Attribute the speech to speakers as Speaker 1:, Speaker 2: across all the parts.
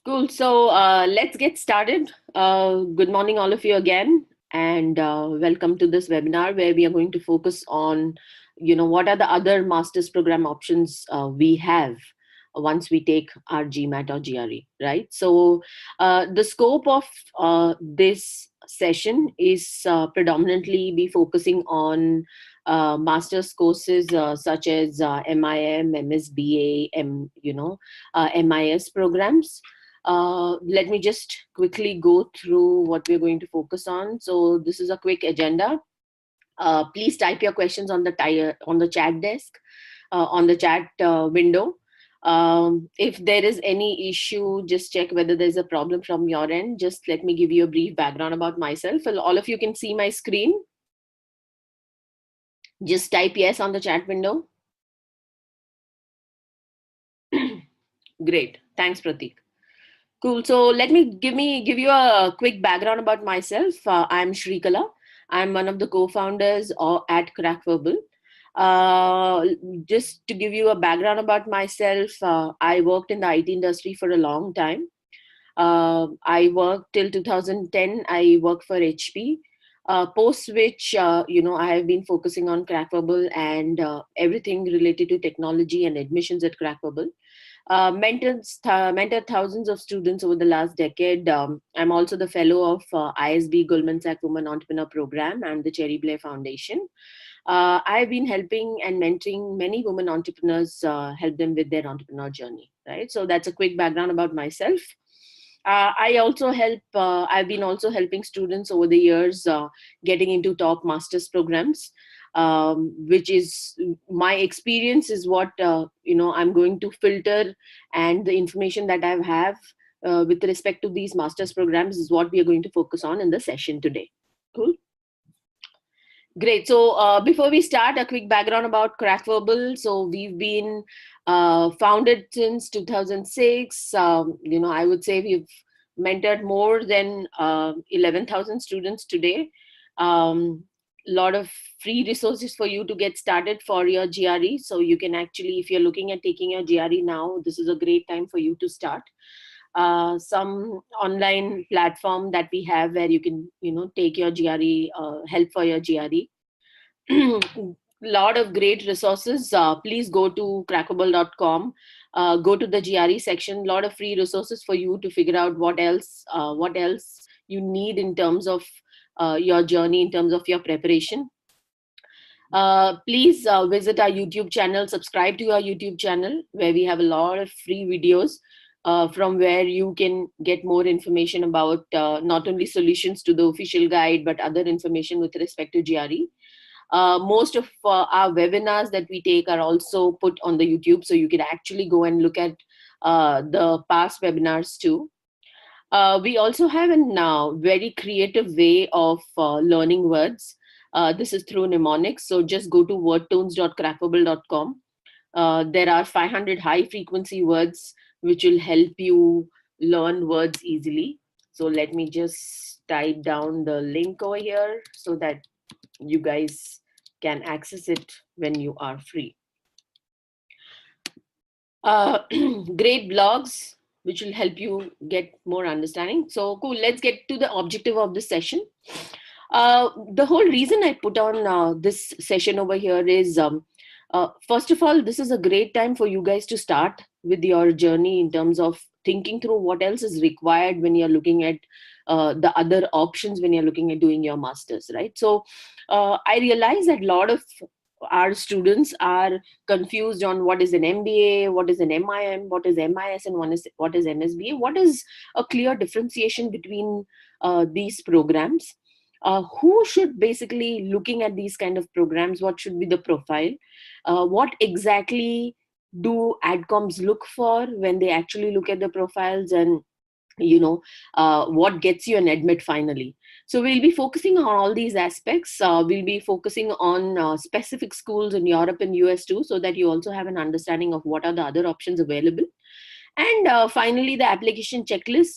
Speaker 1: Cool. So let's get started. Good morning, all of you again, and welcome to this webinar where we are going to focus on, what are the other master's program options we have once we take our GMAT or GRE, right? So the scope of this session is predominantly be focusing on master's courses such as MIM, MSBA, MIS programs. Let me just quickly go through what we're going to focus on. So this is a quick agenda. Please type your questions on the chat desk, on the chat window. If there is any issue, just check whether there's a problem from your end. Just let me give you a brief background about myself. Well, all of you can see my screen. Just type yes on the chat window. Great. Thanks, Pratik. Cool. So let me give you a quick background about myself. I'm Shreekala. I'm one of the co-founders at Crackverbal. Just to give you a background about myself, I worked in the IT industry for a long time. I worked till 2010. I worked for HP. Post which, I have been focusing on Crackverbal and everything related to technology and admissions at Crackverbal. Mentored thousands of students over the last decade. I'm also the fellow of ISB Goldman Sachs Women Entrepreneur Program and the Cherry Blair Foundation. I've been helping and mentoring many women entrepreneurs, help them with their entrepreneur journey, right? So that's a quick background about myself. I've been also helping students over the years getting into top master's programs, which is my experience is what, I'm going to filter, and the information that I have with respect to these master's programs is what we are going to focus on in the session today. Cool. Great. So before we start, a quick background about Crackverbal. So we've been founded since 2006. I would say we've mentored more than 11,000 students today. Lot of free resources for you to get started for your GRE. So you can actually, if you're looking at taking your GRE now, this is a great time for you to start. Some online platform that we have where you can, take your GRE, help for your GRE. Lot of great resources. Please go to crackable.com, go to the GRE section. Lot of free resources for you to figure out what else you need in terms of your journey, in terms of your preparation. Please visit our YouTube channel, subscribe to our YouTube channel where we have a lot of free videos from where you can get more information about not only solutions to the official guide, but other information with respect to GRE. Most of our webinars that we take are also put on the YouTube, so you can actually go and look at the past webinars too. We also have a very creative way of learning words. This is through mnemonics, so just go to wordtones.crackable.com. There are 500 high frequency words which will help you learn words easily. So let me just type down the link over here so that you guys can access it when you are free. Great blogs which will help you get more understanding. So cool, let's get to the objective of this session. The whole reason I put on this session over here is, first of all, this is a great time for you guys to start with your journey in terms of thinking through what else is required when you're looking at the other options when you're looking at doing your master's, right? So I realize that a lot of our students are confused on what is an MBA, what is an MIM, what is MIS, and what is MSBA. What is a clear differentiation between these programs? Who should basically looking at these kind of programs? What should be the profile? What exactly do adcoms look for when they actually look at the profiles, and what gets you an admit finally? So we'll be focusing on all these aspects. We'll be focusing on specific schools in Europe and US too, so that you also have an understanding of what are the other options available. And finally, the application checklist.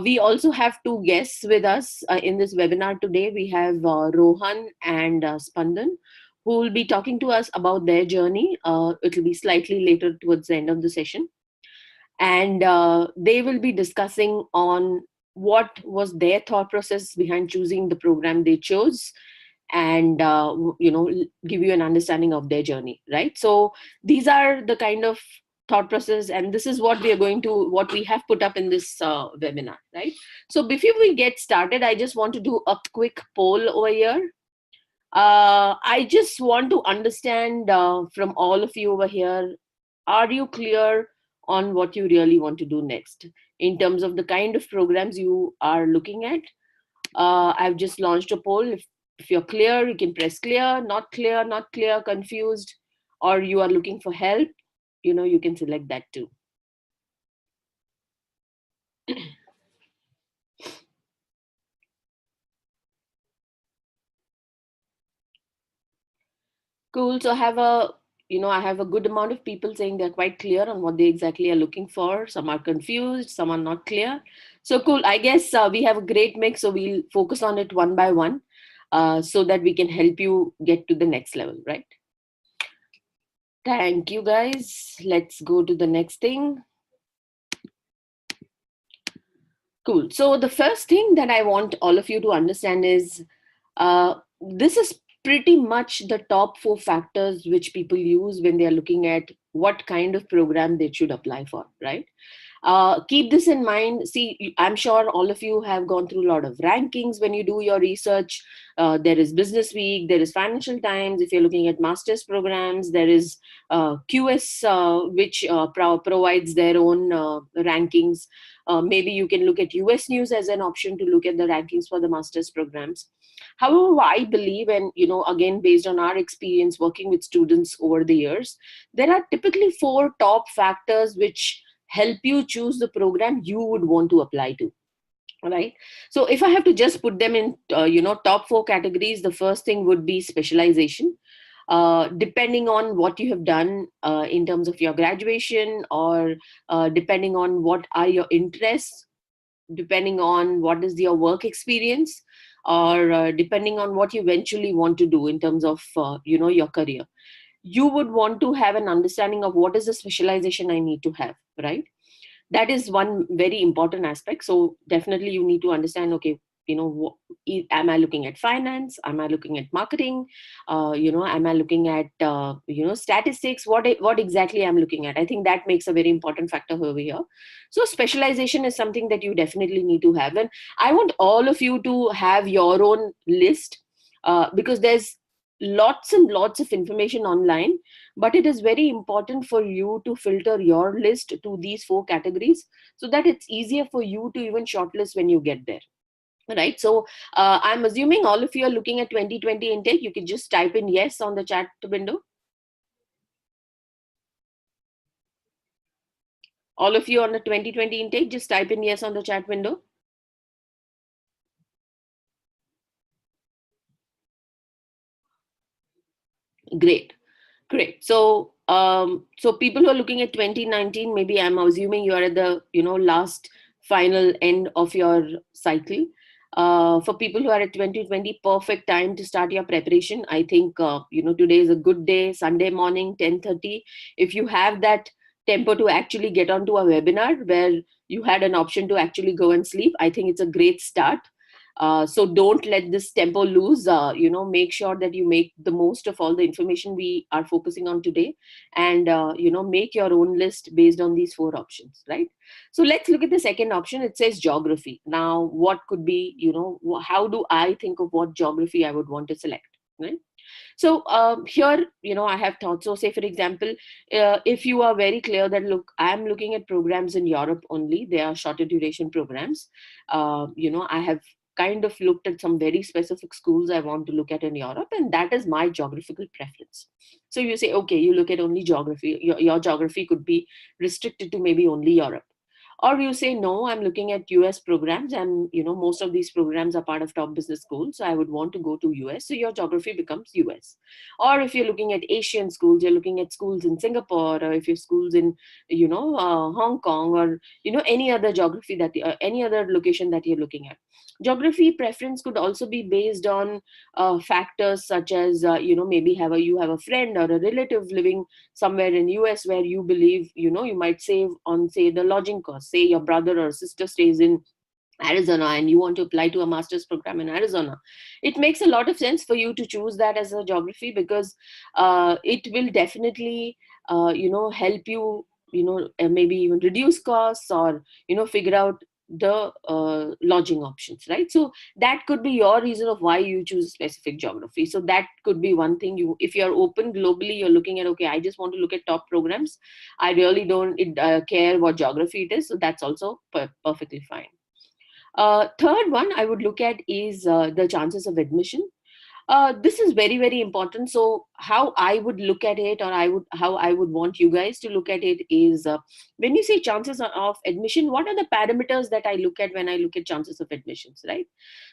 Speaker 1: We also have two guests with us in this webinar today. We have Rohan and Spandan, who will be talking to us about their journey. It will be slightly later towards the end of the session. and they will be discussing on what was their thought process behind choosing the program they chose, and give you an understanding of their journey, right? So these are the kind of thought process, and this is what what we have put up in this webinar, right? So before we get started, I just want to do a quick poll over here. I just want to understand from all of you over here, are you clear on what you really want to do next in terms of the kind of programs you are looking at? I've just launched a poll. If you're clear, you can press clear, not clear, not clear, confused, or you are looking for help, you can select that too. Cool. So I have a good amount of people saying they're quite clear on what they exactly are looking for. Some are confused, some are not clear. So cool. I guess we have a great mix. So we'll focus on it one by one, so that we can help you get to the next level, right? Thank you, guys. Let's go to the next thing. Cool. So the first thing that I want all of you to understand is this is pretty much the top 4 factors which people use when they are looking at what kind of program they should apply for, right? Keep this in mind. See, I'm sure all of you have gone through a lot of rankings when you do your research. There is Business Week, there is Financial Times. If you're looking at master's programs, there is QS, which provides their own rankings. Maybe you can look at US News as an option to look at the rankings for the master's programs. However, I believe, and again, based on our experience working with students over the years, there are typically 4 top factors which help you choose the program you would want to apply to. All right. So if I have to just put them in, top 4 categories, the first thing would be specialization. Depending on what you have done in terms of your graduation, or depending on what are your interests, depending on what is your work experience, or depending on what you eventually want to do in terms of your career, you would want to have an understanding of what is the specialization I need to have, right? That is one very important aspect. So definitely you need to understand, okay, am I looking at finance, am I looking at marketing, am I looking at statistics, what exactly I'm looking at. I think that makes a very important factor over here. So specialization is something that you definitely need to have, and I want all of you to have your own list, because there's lots and lots of information online, but it is very important for you to filter your list to these 4 categories, so that it's easier for you to even shortlist when you get there, right? So I'm assuming all of you are looking at 2020 intake. You can just type in yes on the chat window. All of you on the 2020 intake, just type in yes on the chat window. Great. So so people who are looking at 2019, maybe I'm assuming you are at the last final end of your cycle. For people who are at 2020, perfect time to start your preparation. I think today is a good day, Sunday morning, 10:30. If you have that tempo to actually get onto a webinar where you had an option to actually go and sleep, I think it's a great start. So don't let this tempo lose. Make sure that you make the most of all the information we are focusing on today, and make your own list based on these 4 options, right? So let's look at the second option. It says geography. Now, what could be, how do I think of what geography I would want to select, right? So here, I have thought. So say, for example, if you are very clear that, look, I'm looking at programs in Europe only, they are shorter duration programs. I have kind of looked at some very specific schools I want to look at in Europe, and that is my geographical preference. So you say, okay, you look at only geography. Your geography could be restricted to maybe only Europe. Or you say, no, I'm looking at US programs, and most of these programs are part of top business schools, so I would want to go to US. So your geography becomes US. Or if you're looking at Asian schools, you're looking at schools in Singapore, or if you're schools in Hong Kong, or any other geography any other location that you're looking at. Geography preference could also be based on factors such as maybe you have a friend or a relative living somewhere in US where you believe you might save on, say, the lodging cost. Say your brother or sister stays in Arizona and you want to apply to a master's program in Arizona. It makes a lot of sense for you to choose that as a geography, because it will definitely help you maybe even reduce costs, or figure out the lodging options, right? So that could be your reason of why you choose specific geography. So that could be one thing. If you're open globally, you're looking at, okay, I just want to look at top programs, I really don't care what geography it is. So that's also perfectly fine. Third one I would look at is the chances of admission. This is very, very important. So how I would look at it, or how I would want you guys to look at it is, when you say chances of admission, what are the parameters that I look at when I look at chances of admissions, right?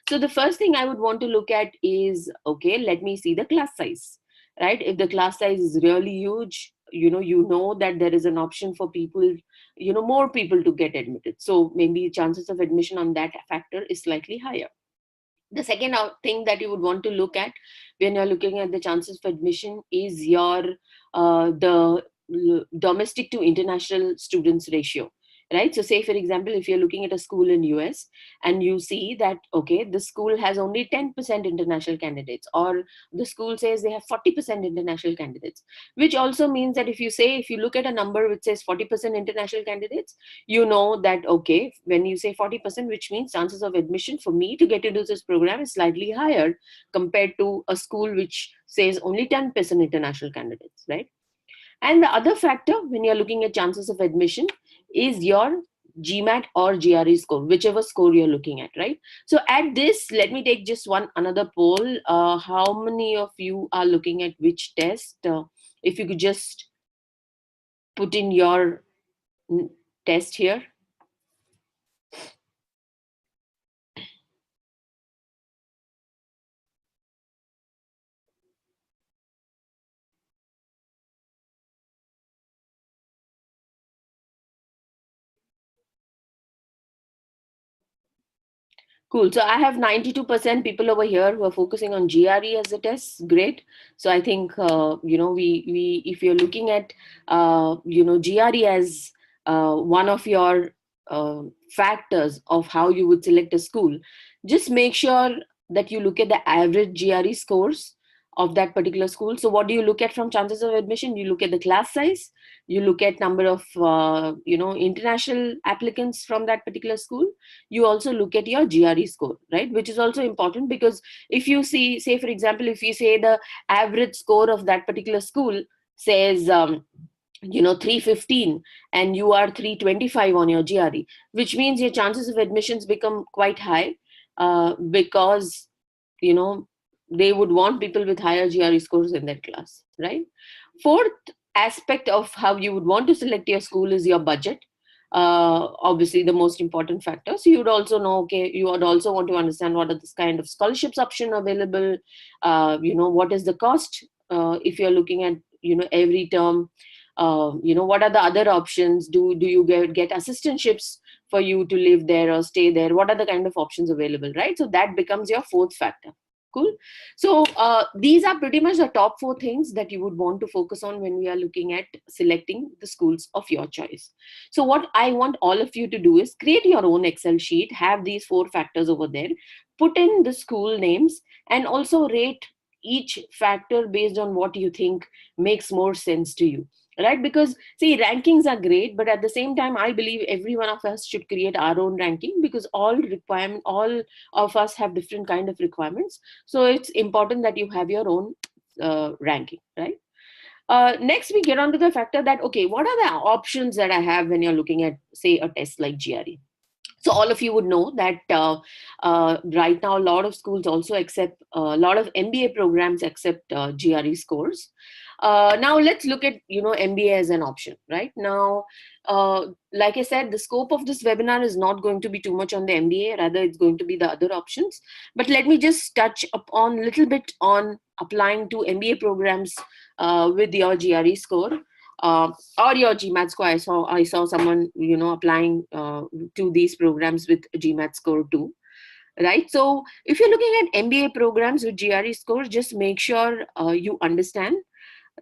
Speaker 1: So the first thing I would want to look at is, okay, let me see the class size, right? If the class size is really huge, that there is an option for people, more people to get admitted. So maybe chances of admission on that factor is slightly higher. The second thing that you would want to look at when you're looking at the chances for admission is your domestic to international students ratio, right? So say, for example, if you're looking at a school in US and you see that, okay, the school has only 10% international candidates, or the school says they have 40% international candidates, which also means that if you look at a number which says 40% international candidates, that, okay, when you say 40%, which means chances of admission for me to get into this program is slightly higher compared to a school which says only 10% international candidates, right? And the other factor when you're looking at chances of admission is your GMAT or GRE score, whichever score you're looking at, right? So at this, let me take just another poll. How many of you are looking at which test? If you could just put in your test here. Cool. So I have 92% people over here who are focusing on GRE as a test. Great. So I think we if you're looking at GRE as one of your factors of how you would select a school, just make sure that you look at the average GRE scores of that particular school. So what do you look at from chances of admission? You look at the class size, you look at number of international applicants from that particular school. You also look at your GRE score, right? Which is also important, because if you see, say, for example, if you say the average score of that particular school says 315 and you are 325 on your GRE, which means your chances of admissions become quite high, because they would want people with higher GRE scores in their class, right? Fourth aspect of how you would want to select your school is your budget. Obviously the most important factor. So you would also know, okay, you would also want to understand what are this kind of scholarships option available. What is the cost if you're looking at every term. What are the other options? Do you get assistantships for you to live there or stay there? What are the kind of options available, right? So that becomes your fourth factor. Cool. So these are pretty much the top four things that you would want to focus on when we are looking at selecting the schools of your choice. So what I want all of you to do is create your own Excel sheet, have these four factors over there, put in the school names, and also rate each factor based on what you think makes more sense to you, right? Because see, rankings are great, but at the same time I believe every one of us should create our own ranking, because all of us have different kind of requirements. So it's important that you have your own ranking, right? Next we get on to the factor that, okay, what are the options that I have when you're looking at, say, a test like GRE? So all of you would know that right now a lot of schools also accept, a lot of MBA programs accept GRE scores. Now let's look at, MBA as an option. Right now, like I said, the scope of this webinar is not going to be too much on the MBA, rather it's going to be the other options. But let me just touch upon a little bit on applying to MBA programs with your GRE score or your GMAT score. I saw someone applying to these programs with GMAT score too. Right. So if you're looking at MBA programs with GRE scores, just make sure you understand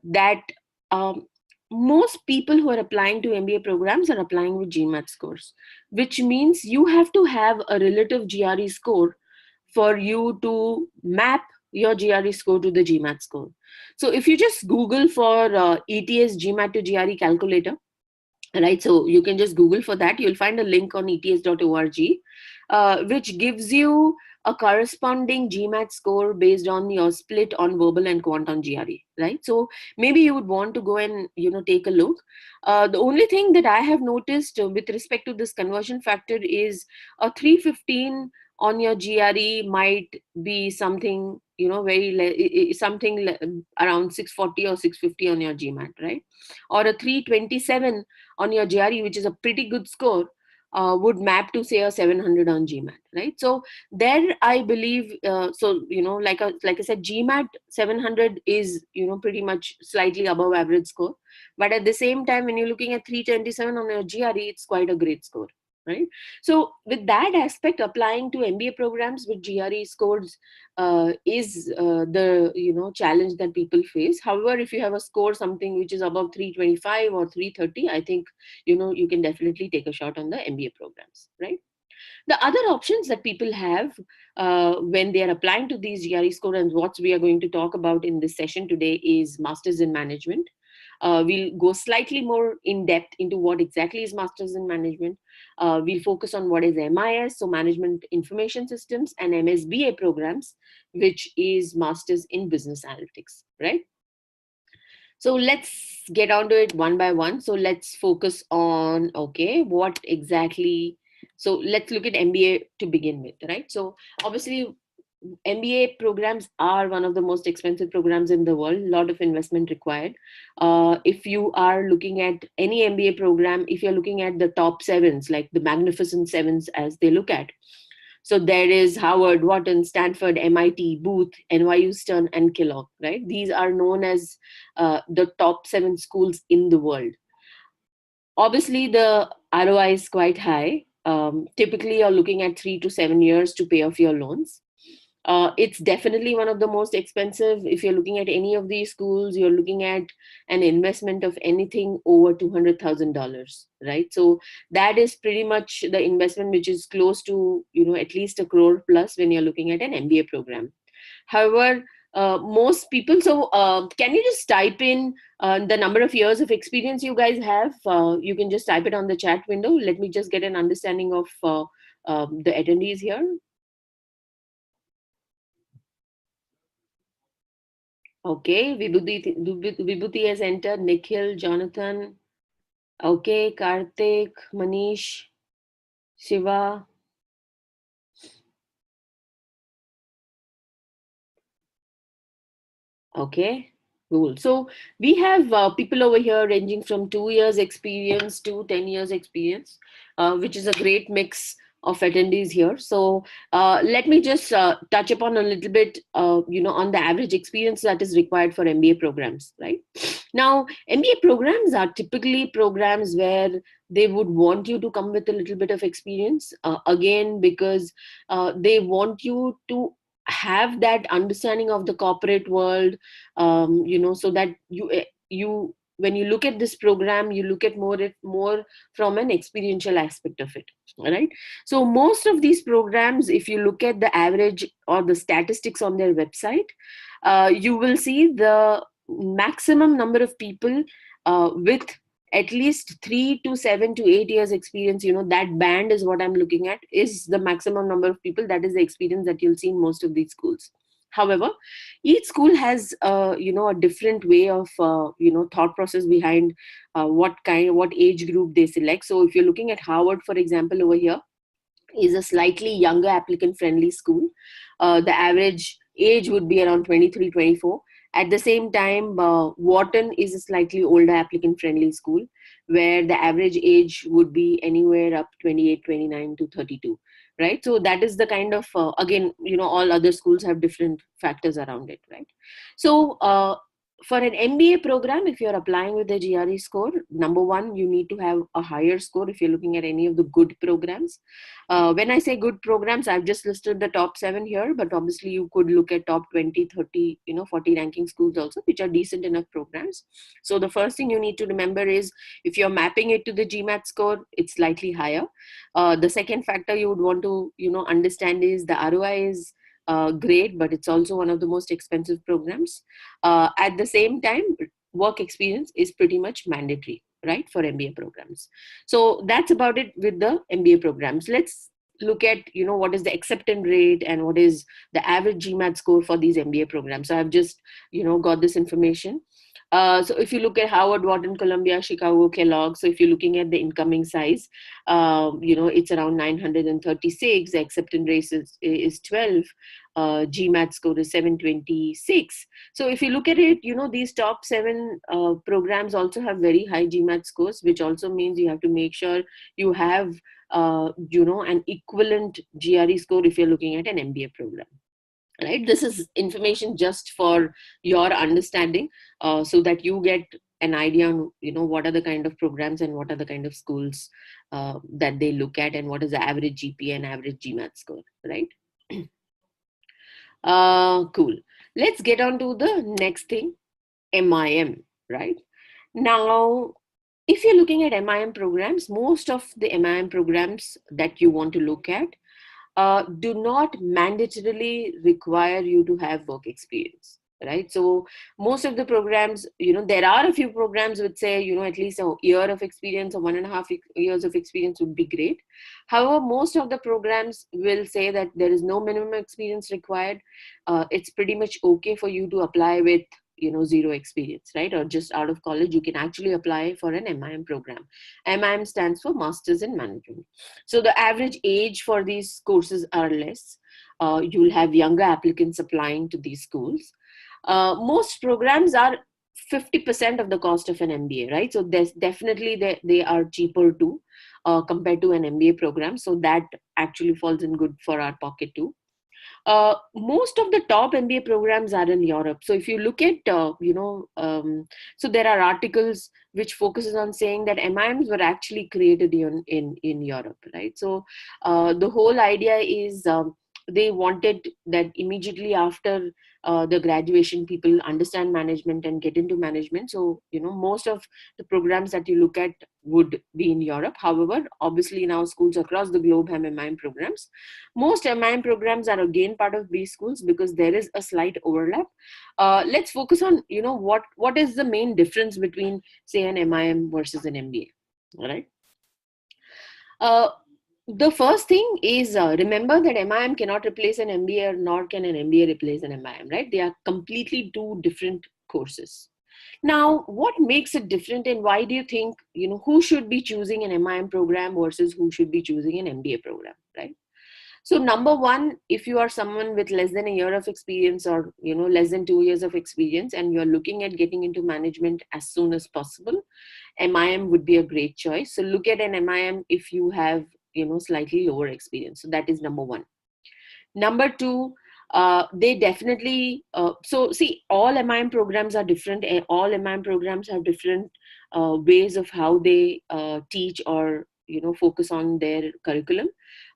Speaker 1: that most people who are applying to MBA programs are applying with GMAT scores, which means you have to have a relative GRE score for you to map your GRE score to the GMAT score. So if you just Google for ETS GMAT to GRE calculator, right, so you can just Google for that. You'll find a link on ets.org, which gives you a corresponding GMAT score based on your split on verbal and quant on GRE, right? So maybe you would want to go and take a look. The only thing that I have noticed with respect to this conversion factor is a 315 on your GRE might be something something around 640 or 650 on your GMAT, right? Or a 327 on your GRE, which is a pretty good score, would map to say a 700 on GMAT, right? So there I believe, like I said, GMAT 700 is, pretty much slightly above average score. But at the same time, when you're looking at 327 on your GRE, it's quite a great score, right? So with that aspect, applying to MBA programs with GRE scores is the challenge that people face. However, if you have a score something which is above 325 or 330, I think you can definitely take a shot on the MBA programs, right? The other options that people have when they are applying to these GRE scores, and what we are going to talk about in this session today, is Masters in Management. We'll go slightly more in depth into what exactly is Masters in Management. We'll focus on what is MIS, so Management Information Systems, and MSBA programs, which is Masters in Business Analytics, right? So let's get on to it one by one. So let's focus on, okay, what exactly, so let's look at MBA to begin with, right? So obviously, MBA programs are one of the most expensive programs in the world, a lot of investment required. If you are looking at any MBA program, if you're looking at the top sevens, like the magnificent sevens as they look at, so there is Harvard, Wharton, Stanford, MIT, Booth, NYU Stern, and Kellogg, right? These are known as the top 7 schools in the world. Obviously, the ROI is quite high. Typically, you're looking at 3 to 7 years to pay off your loans. It's definitely one of the most expensive. If you're looking at any of these schools, you're looking at an investment of anything over $200,000, right? So that is pretty much the investment, which is close to, at least $1 crore plus when you're looking at an MBA program. However, most people, so can you just type in the number of years of experience you guys have? You can just type it on the chat window. Let me just get an understanding of the attendees here. Okay, Vibhuti has entered, Nikhil, Jonathan, okay, Karthik, Manish, Shiva. Okay, cool. So we have people over here ranging from 2 years experience to 10 years experience, which is a great mix of attendees here. So let me just touch upon a little bit, on the average experience that is required for MBA programs, right? Now, MBA programs are typically programs where they would want you to come with a little bit of experience, again, because they want you to have that understanding of the corporate world, so that you when you look at this program, you look at more from an experiential aspect of it, right? So most of these programs, if you look at the average or the statistics on their website, you will see the maximum number of people with at least 3 to 7 to 8 years experience, that band is what I'm looking at, is the maximum number of people. That is the experience that you'll see in most of these schools. However, each school has a different way of thought process behind what age group they select. So if you're looking at Harvard, for example, over here is a slightly younger applicant friendly school. The average age would be around 23, 24. At the same time, Wharton is a slightly older applicant-friendly school where the average age would be anywhere up 28, 29 to 32, right? So that is the kind of, again, all other schools have different factors around it, right? So for an MBA program, if you're applying with a GRE score, number one, you need to have a higher score if you're looking at any of the good programs. When I say good programs, I've just listed the top 7 here, but obviously you could look at top 20, 30, 40 ranking schools also, which are decent enough programs. So the first thing you need to remember is if you're mapping it to the GMAT score, it's slightly higher. The second factor you would want to, understand is the ROI is great, but it's also one of the most expensive programs. At the same time, work experience is pretty much mandatory, right, for MBA programs. So that's about it with the MBA programs. Let's look at, what is the acceptance rate and what is the average GMAT score for these MBA programs. So I've just, got this information. So if you look at Howard, Wharton, Columbia, Chicago, Kellogg, so if you're looking at the incoming size, it's around 936. The acceptance rate is 12. GMAT score is 726. So if you look at it, these top 7 programs also have very high GMAT scores, which also means you have to make sure you have, an equivalent GRE score if you're looking at an MBA program. Right, this is information just for your understanding, so that you get an idea on what are the kind of programs and what are the kind of schools that they look at, and what is the average GPA and average GMAT score, right? Cool. Let's get on to the next thing, MIM, right? Now, if you're looking at MIM programs, most of the MIM programs that you want to look at do not mandatorily require you to have work experience, right? So most of the programs, there are a few programs which say, at least a year of experience or 1.5 years of experience would be great. However, most of the programs will say that there is no minimum experience required. It's pretty much okay for you to apply with zero experience, right? Or just out of college, you can actually apply for an MIM program. MIM stands for Masters in Management. So the average age for these courses are less. You'll have younger applicants applying to these schools. Most programs are 50% of the cost of an MBA, right? So there's definitely they are cheaper too, compared to an MBA program. So that actually falls in good for our pocket too. Most of the top MBA programs are in Europe. So if you look at, so there are articles which focuses on saying that MIMs were actually created in Europe, right? So the whole idea is they wanted that immediately after the graduation, people understand management and get into management. So, most of the programs that you look at would be in Europe. However, obviously now schools across the globe have MIM programs. Most MIM programs are again part of B schools because there is a slight overlap. Let's focus on, what is the main difference between, say, an MIM versus an MBA, all right? The first thing is remember that MIM cannot replace an MBA, nor can an MBA replace an MIM, right? They are completely two different courses. Now, what makes it different, and why do you think, who should be choosing an MIM program versus who should be choosing an MBA program, right? So number one, if you are someone with less than a year of experience or, less than 2 years of experience and you're looking at getting into management as soon as possible, MIM would be a great choice. So look at an MIM if you have, slightly lower experience. So that is number one. Number two, they definitely, so see, all MIM programs are different. All MIM programs have different ways of how they teach or, focus on their curriculum.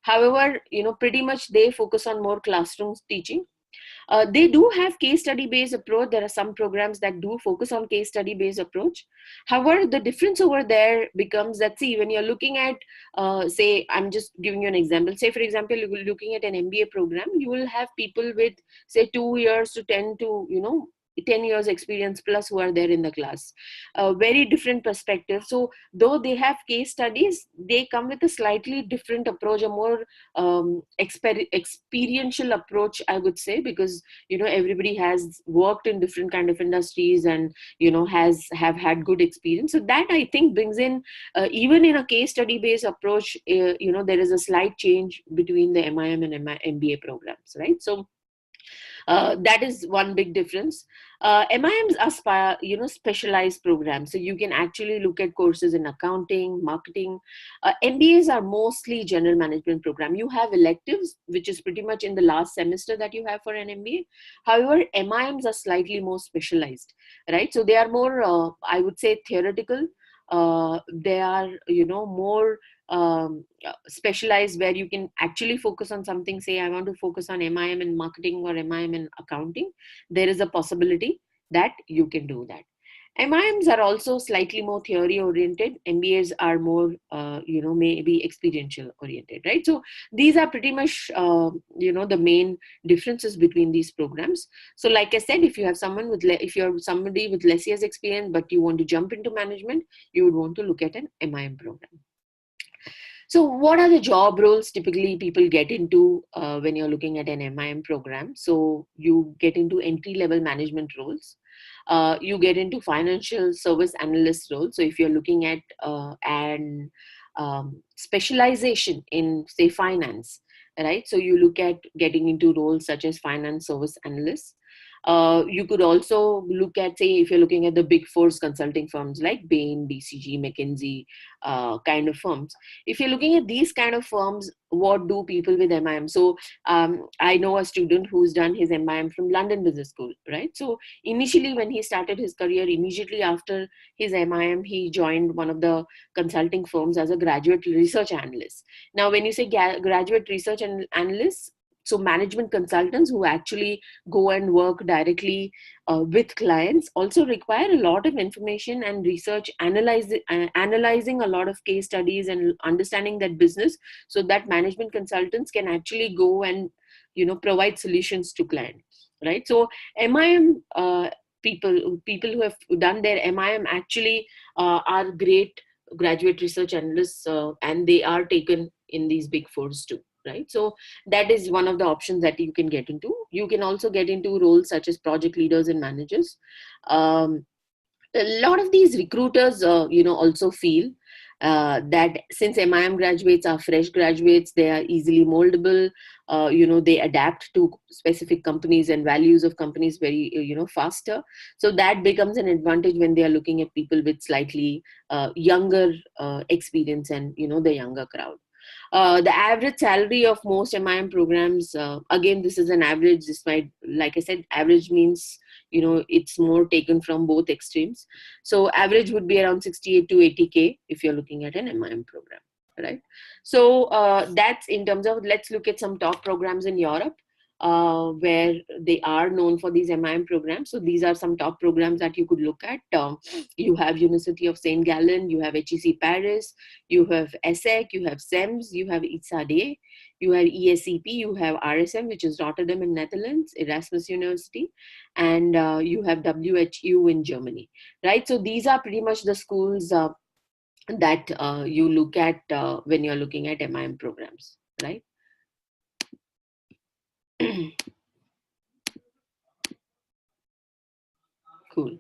Speaker 1: However, pretty much they focus on more classroom teaching. They do have case study based approach. There are some programs that do focus on case study based approach. However, the difference over there becomes that, see, when you're looking at, say, I'm just giving you an example. Say, for example, you're looking at an MBA program, you will have people with, say, 2 years to 10 to, 10 years experience plus who are there in the class. Very different perspective. So though they have case studies, they come with a slightly different approach, a more experiential approach, I would say, because, everybody has worked in different kind of industries and, have had good experience. So that, I think, brings in, even in a case study based approach, there is a slight change between the MIM and MBA programs, right? So That is one big difference. MIMs are specialized programs, so you can actually look at courses in accounting, marketing. MBAs are mostly general management program. You have electives, which is pretty much in the last semester that you have for an MBA. However, MIMs are slightly more specialized, right? So they are more, I would say, theoretical. They are, more specialized, where you can actually focus on something. Say I want to focus on MIM in marketing or MIM in accounting, there is a possibility that you can do that. MIMs are also slightly more theory oriented. MBAs are more maybe experiential oriented, right? So these are pretty much the main differences between these programs. So like I said, if you have if you're somebody with less years experience but you want to jump into management, you would want to look at an MIM program. So what are the job roles typically people get into when you're looking at an MIM program? So you get into entry-level management roles. You get into financial service analyst roles. So if you're looking at an specialization in, say, finance, right? So you look at getting into roles such as finance service analyst. You could also look at, say, if you're looking at the big four consulting firms like Bain, BCG, McKinsey kind of firms. If you're looking at these kind of firms, what do people with MIM? So I know a student who's done his MIM from London Business School, right? So initially when he started his career, immediately after his MIM, he joined one of the consulting firms as a graduate research analyst. Now, when you say graduate research analyst, so management consultants who actually go and work directly with clients also require a lot of information and research, analyzing a lot of case studies and understanding that business, so that management consultants can actually go and provide solutions to clients, right? So MIM people who have done their MIM actually are great graduate research analysts, and they are taken in these big fours too. Right. So that is one of the options that you can get into. You can also get into roles such as project leaders and managers. A lot of these recruiters, also feel that since MIM graduates are fresh graduates, they are easily moldable. They adapt to specific companies and values of companies very, faster. So that becomes an advantage when they are looking at people with slightly younger experience and, the younger crowd. The average salary of most MIM programs, again, this is an average. This might, like I said, average means, it's more taken from both extremes. So average would be around 68 to 80K if you're looking at an MIM program, right? So that's in terms of, let's look at some top programs in Europe. Where they are known for these MIM programs. So these are some top programs that you could look at. You have University of St. Gallen, you have HEC Paris, you have ESSEC, you have SEMS, you have ITSADE, you have ESCP, you have RSM, which is Rotterdam in Netherlands, Erasmus University, and you have WHU in Germany, right? So these are pretty much the schools that you look at when you're looking at MIM programs, right? Cool.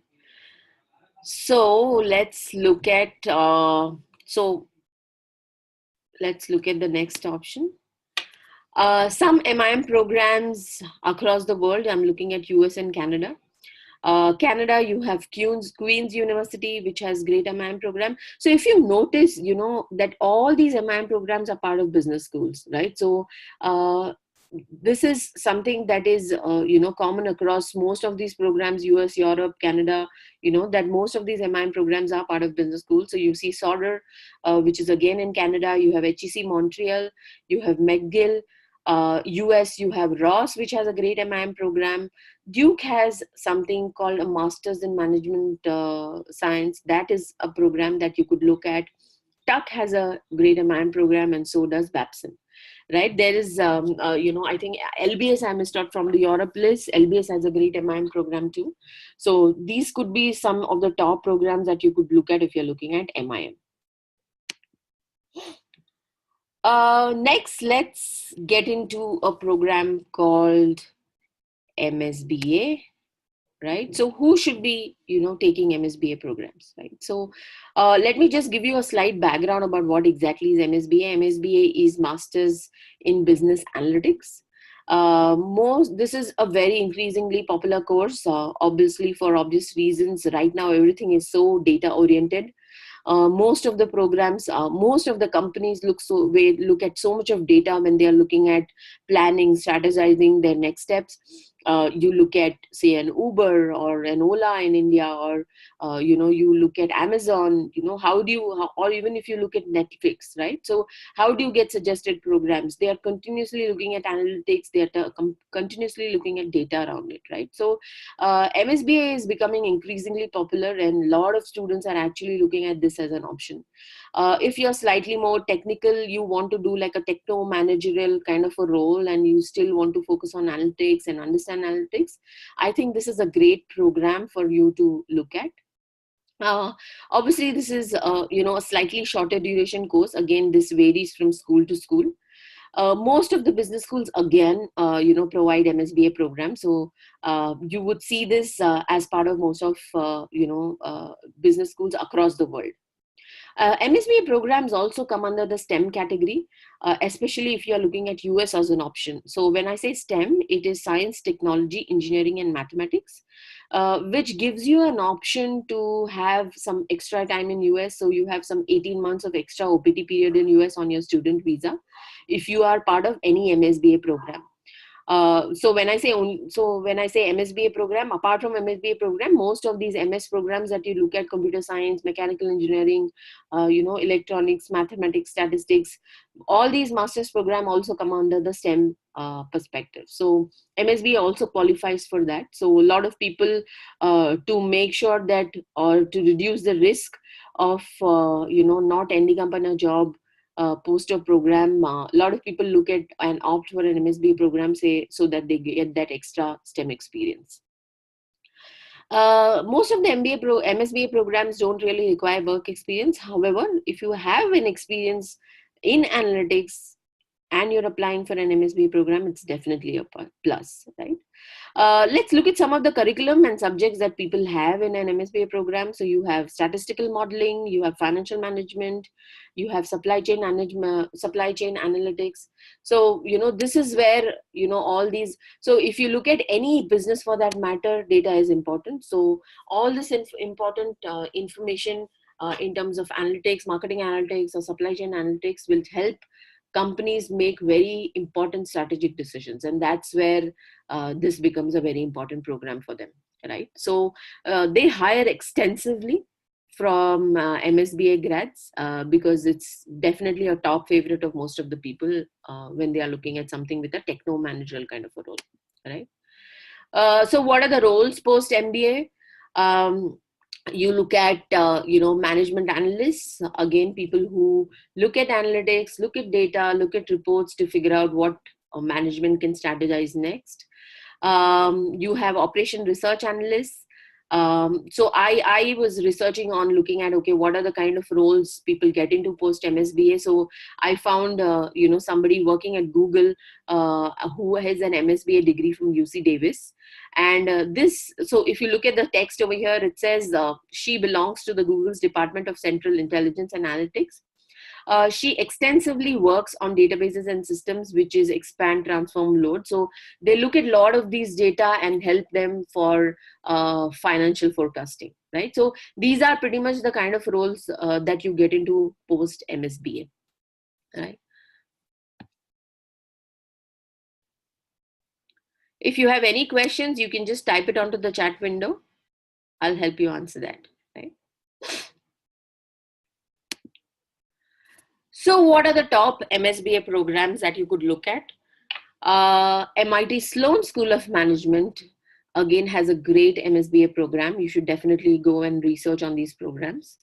Speaker 1: So let's look at the next option. Some MIM programs across the world. I'm looking at US and Canada. Canada, you have Queen's University, which has great MIM program. So if you notice, that all these MIM programs are part of business schools, right? So this is something that is, common across most of these programs, US, Europe, Canada, that most of these MIM programs are part of business schools. So you see Sauder, which is again in Canada. You have HEC Montreal, you have McGill. US, you have Ross, which has a great MIM program. Duke has something called a Masters in Management Science. That is a program that you could look at. Tuck has a great MIM program, and so does Babson. Right? There is, I think LBS, I missed out from the Europe list. LBS has a great MIM program too. So these could be some of the top programs that you could look at if you're looking at MIM. Next, let's get into a program called MSBA, right? So who should be, taking MSBA programs, right? So let me just give you a slight background about what exactly is MSBA. MSBA is Masters in Business Analytics. This is a very increasingly popular course, obviously for obvious reasons. Right now, everything is so data oriented. Most of the programs, most of the companies look at so much of data when they are looking at planning, strategizing their next steps. You look at, say, an Uber or an Ola in India, or you look at Amazon. Or even if you look at Netflix, right? So how do you get suggested programs? They are continuously looking at analytics. They are continuously looking at data around it, right? So MSBA is becoming increasingly popular, and a lot of students are actually looking at this as an option. If you're slightly more technical, you want to do like a techno managerial kind of a role, and you still want to focus on analytics and understand analytics, I think this is a great program for you to look at. Obviously, this is a slightly shorter duration course. Again, this varies from school to school. Most of the business schools, again, provide MSBA programs. So you would see this as part of most of business schools across the world. MSBA programs also come under the STEM category, especially if you are looking at US as an option. So when I say STEM, it is science, technology, engineering, and mathematics, which gives you an option to have some extra time in US. So you have some 18 months of extra OPT period in US on your student visa if you are part of any MSBA program. So when I say MSBA program, apart from MSBA program, most of these MS programs that you look at, computer science, mechanical engineering, electronics, mathematics, statistics, all these master's program also come under the STEM perspective. So MSBA also qualifies for that. So a lot of people, to make sure that, or to reduce the risk of not ending up in a job post-op program, a lot of people look at and opt for an MSBA program, so that they get that extra STEM experience. Most of the MSBA programs don't really require work experience. However, if you have an experience in analytics and you're applying for an MSBA program, it's definitely a plus, right? Let's look at some of the curriculum and subjects that people have in an MSBA program. So you have statistical modeling, you have financial management, you have supply chain management, supply chain analytics. So, this is where, all these, so if you look at any business for that matter, data is important. So all this important information in terms of analytics, marketing analytics, or supply chain analytics will help companies make very important strategic decisions, and that's where this becomes a very important program for them, right? So they hire extensively from MSBA grads because it's definitely a top favorite of most of the people when they are looking at something with a techno managerial kind of a role, right? So what are the roles post MBA? You look at management analysts, again, people who look at analytics, look at data, look at reports to figure out what management can strategize next. You have operation research analysts. So I was researching on looking at, okay, what are the kind of roles people get into post MSBA. So I found somebody working at Google who has an MSBA degree from UC Davis. And so if you look at the text over here, it says she belongs to the Google's Department of Central Intelligence Analytics. She extensively works on databases and systems, which is expand, transform, load. So they look at a lot of these data and help them for financial forecasting, right? So these are pretty much the kind of roles that you get into post MSBA, right? If you have any questions, you can just type it onto the chat window. I'll help you answer that, right? So what are the top MSBA programs that you could look at? MIT Sloan School of Management, again, has a great MSBA program. You should definitely go and research on these programs.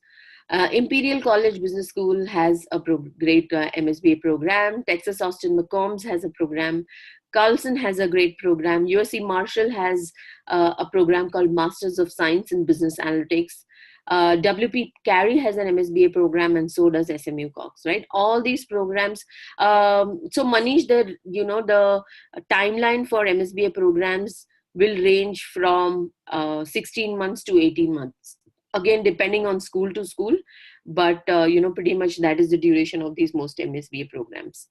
Speaker 1: Imperial College Business School has a great MSBA program. Texas Austin McCombs has a program. Carlson has a great program. USC Marshall has a program called Masters of Science in Business Analytics. WP Carey has an MSBA program, and so does SMU Cox, right? All these programs. So Manish, the timeline for MSBA programs will range from 16 months to 18 months. Again, depending on school to school. but pretty much that is the duration of these most MSBA programs.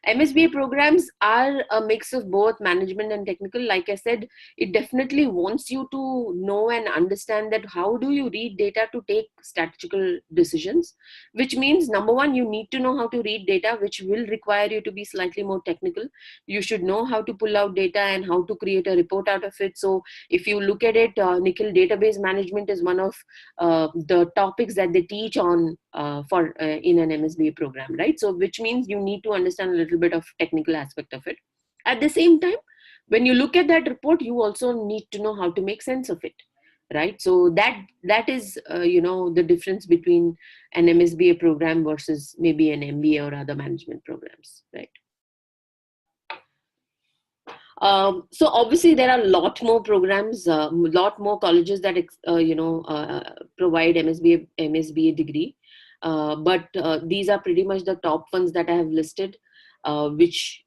Speaker 1: MSBA programs are a mix of both management and technical. Like I said, it definitely wants you to know and understand that how do you read data to take statistical decisions, which means number one, you need to know how to read data, which will require you to be slightly more technical. You should know how to pull out data and how to create a report out of it. So if you look at it, Nikhil, database management is one of the topics that they teach on in an MSBA program, right? So which means you need to understand a little bit of technical aspect of it. At the same time, when you look at that report, you also need to know how to make sense of it, right? So that is the difference between an MSBA program versus maybe an MBA or other management programs, right? So obviously there are a lot more programs, a lot more colleges that provide MSBA degree, but these are pretty much the top ones that I have listed, which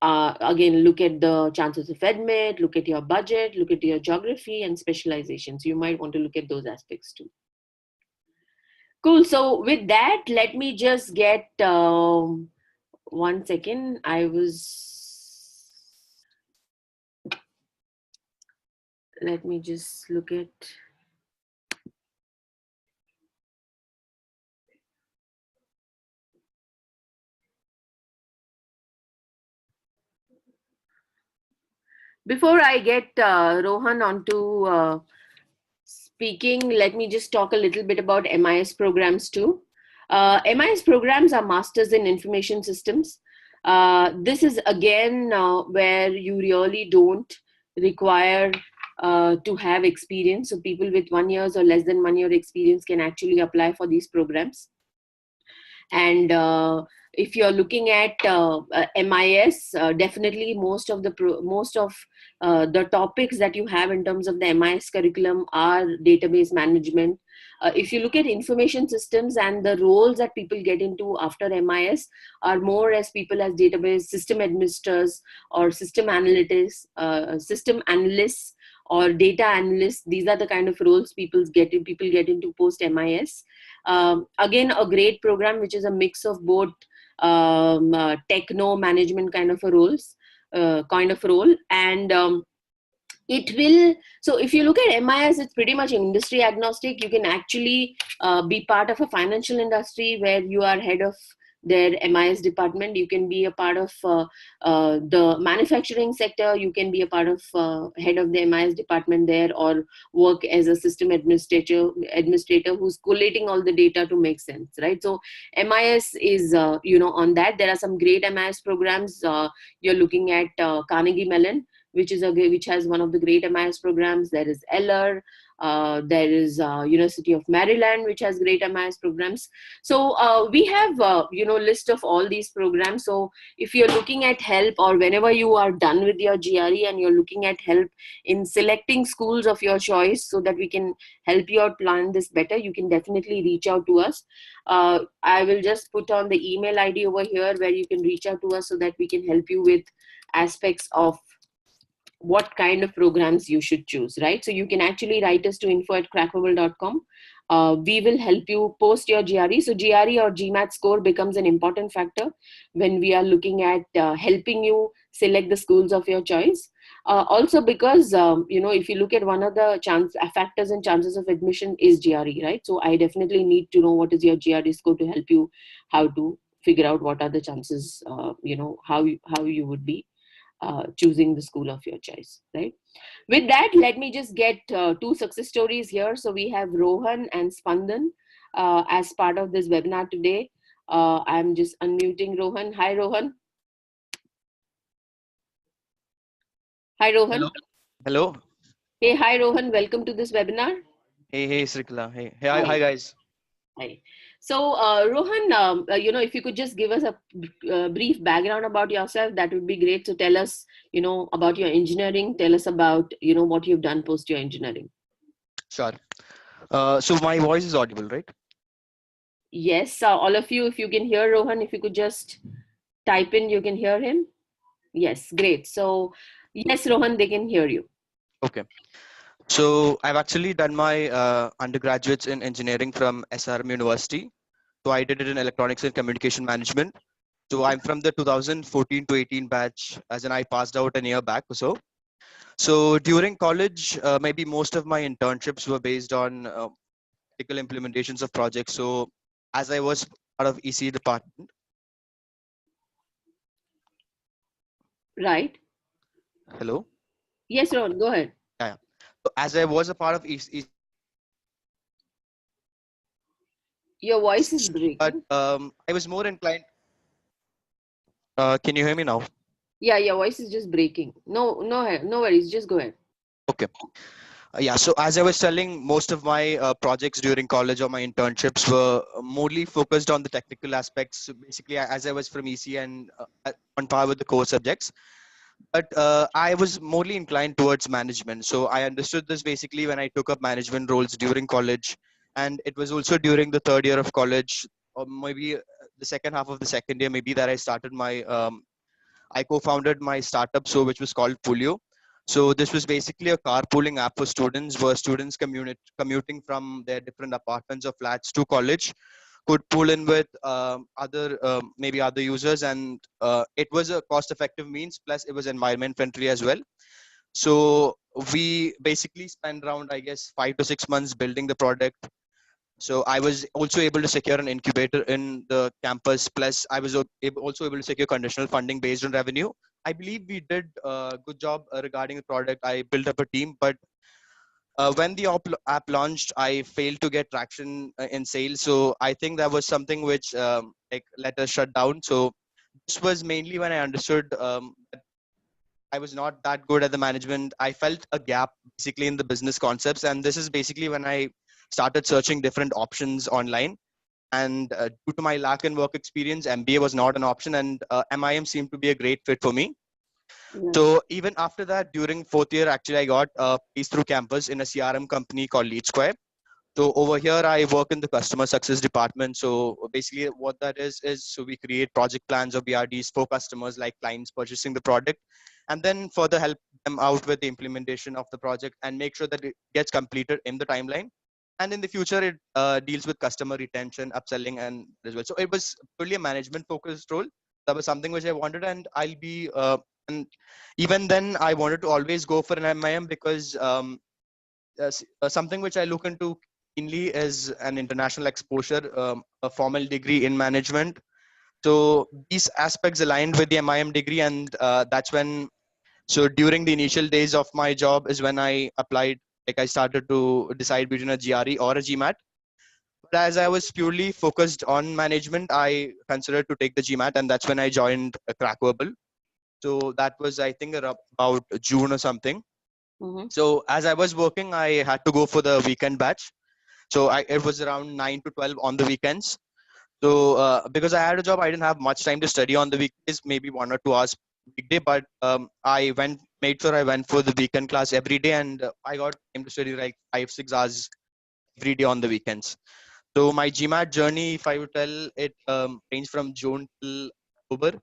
Speaker 1: again, look at the chances of admit, look at your budget, look at your geography and specializations. You might want to look at those aspects too. Cool. So with that, let me just get 1 second. Let me just look at. Before I get Rohan onto speaking, let me just talk a little bit about MIS programs too. MIS programs are Masters in Information Systems. This is again where you really don't require to have experience. So people with 1 year or less than 1 year experience can actually apply for these programs. And if you're looking at MIS, definitely most of the topics that you have in terms of the MIS curriculum are database management. If you look at information systems, and the roles that people get into after MIS are more as people as database system administrators or system analysts or data analysts. These are the kind of roles people get into post MIS. Again, a great program which is a mix of both techno management kind of a role, and it will. So if you look at MIS, it's pretty much industry agnostic. You can actually be part of a financial industry where you are head of their MIS department. You can be a part of the manufacturing sector. You can be a part of head of the MIS department there, or work as a system administrator who's collating all the data to make sense, right? So MIS is on that. There are some great MIS programs. You're looking at Carnegie Mellon, which has one of the great MIS programs. There is Eller. There is University of Maryland, which has great MIS programs. So we have list of all these programs. So if you're looking at help, or whenever you are done with your GRE and you're looking at help in selecting schools of your choice so that we can help you out plan this better, you can definitely reach out to us. I will just put on the email ID over here where you can reach out to us so that we can help you with aspects of what kind of programs you should choose, right? So you can actually write us to info@crackbubble.com. We will help you post your GRE. So GRE or GMAT score becomes an important factor when we are looking at helping you select the schools of your choice. Also because, if you look at one of the factors and chances of admission is GRE, right? So I definitely need to know what is your GRE score to help you how to figure out what are the chances, how you would be choosing the school of your choice, right? With that, let me just get two success stories here. So we have Rohan and Spandan as part of this webinar today. I'm just unmuting Rohan. Hi, Rohan. Hi, Rohan.
Speaker 2: Hello. Hello.
Speaker 1: Hey, hi, Rohan. Welcome to this webinar.
Speaker 2: Hey, Shreekala. Hi, guys.
Speaker 1: Hi. So, Rohan, if you could just give us a brief background about yourself, that would be great. So tell us, about your engineering. Tell us about, what you've done post your engineering.
Speaker 2: Sure. So my voice is audible, right?
Speaker 1: Yes, all of you, if you can hear Rohan, if you could just type in, you can hear him. Yes, great. So, yes, Rohan, they can hear you.
Speaker 2: Okay. So I've actually done my undergraduates in engineering from SRM University. So I did it in electronics and communication management. So I'm from the 2014 to 18 batch, as in I passed out a year back or so. So during college, maybe most of my internships were based on practical implementations of projects. So as I was part of EC department,
Speaker 1: Right.
Speaker 2: hello,
Speaker 1: Yes, Ron, go ahead.
Speaker 2: yeah. So as I was a part of EC,
Speaker 1: Your voice is
Speaker 2: but
Speaker 1: breaking.
Speaker 2: I was more inclined. Can you hear me now?
Speaker 1: Yeah, your voice is just breaking. No, no worries. Just go ahead.
Speaker 2: Okay. Yeah, so as I was telling, most of my projects during college or my internships were mostly focused on the technical aspects. So basically, as I was from EC and on par with the core subjects, but I was mostly inclined towards management. So I understood this basically when I took up management roles during college, and it was also during the third year of college, or maybe the second half of the second year, maybe that I started my I co-founded my startup, so which was called Polio. So this was basically a carpooling app for students, where students commuting from their different apartments or flats to college could pull in with other maybe other users, and it was a cost-effective means. Plus, it was environment friendly as well. So we basically spent around, I guess, 5 to 6 months building the product. So I was also able to secure an incubator in the campus. Plus, I was also able to secure conditional funding based on revenue. I believe we did a good job regarding the product. I built up a team, but when the app launched, I failed to get traction in sales. So I think that was something which like let us shut down. So this was mainly when I understood that I was not that good at the management. I felt a gap basically in the business concepts, and this is basically when I started searching different options online. And due to my lack in work experience, MBA was not an option, and MIM seemed to be a great fit for me.
Speaker 1: Yeah.
Speaker 2: So even after that, during fourth year, actually, I got placed through campus in a CRM company called Lead Square. So over here, I work in the customer success department. So basically, what that is so we create project plans or BRDs for customers, like clients purchasing the product, and then further help them out with the implementation of the project and make sure that it gets completed in the timeline. And in the future, it deals with customer retention, upselling, and as well. So it was purely a management focused role. That was something which I wanted, and I'll be. And even then, I wanted to always go for an MIM because something which I look into keenly is an international exposure, a formal degree in management. So these aspects aligned with the MIM degree, and that's when. So during the initial days of my job is when I applied. Like I started to decide between a GRE or a GMAT. But as I was purely focused on management, I considered to take the GMAT, and that's when I joined Crackable. So that was, I think, about June or something.
Speaker 1: Mm-hmm.
Speaker 2: So as I was working, I had to go for the weekend batch. So it was around 9 to 12 on the weekends. So because I had a job, I didn't have much time to study on the weekdays, maybe 1 or 2 hours weekday. But made sure I went for the weekend class every day, and I got time to study like 5 6 hours every day on the weekends. So my GMAT journey, if I would tell it, ranged from June till October.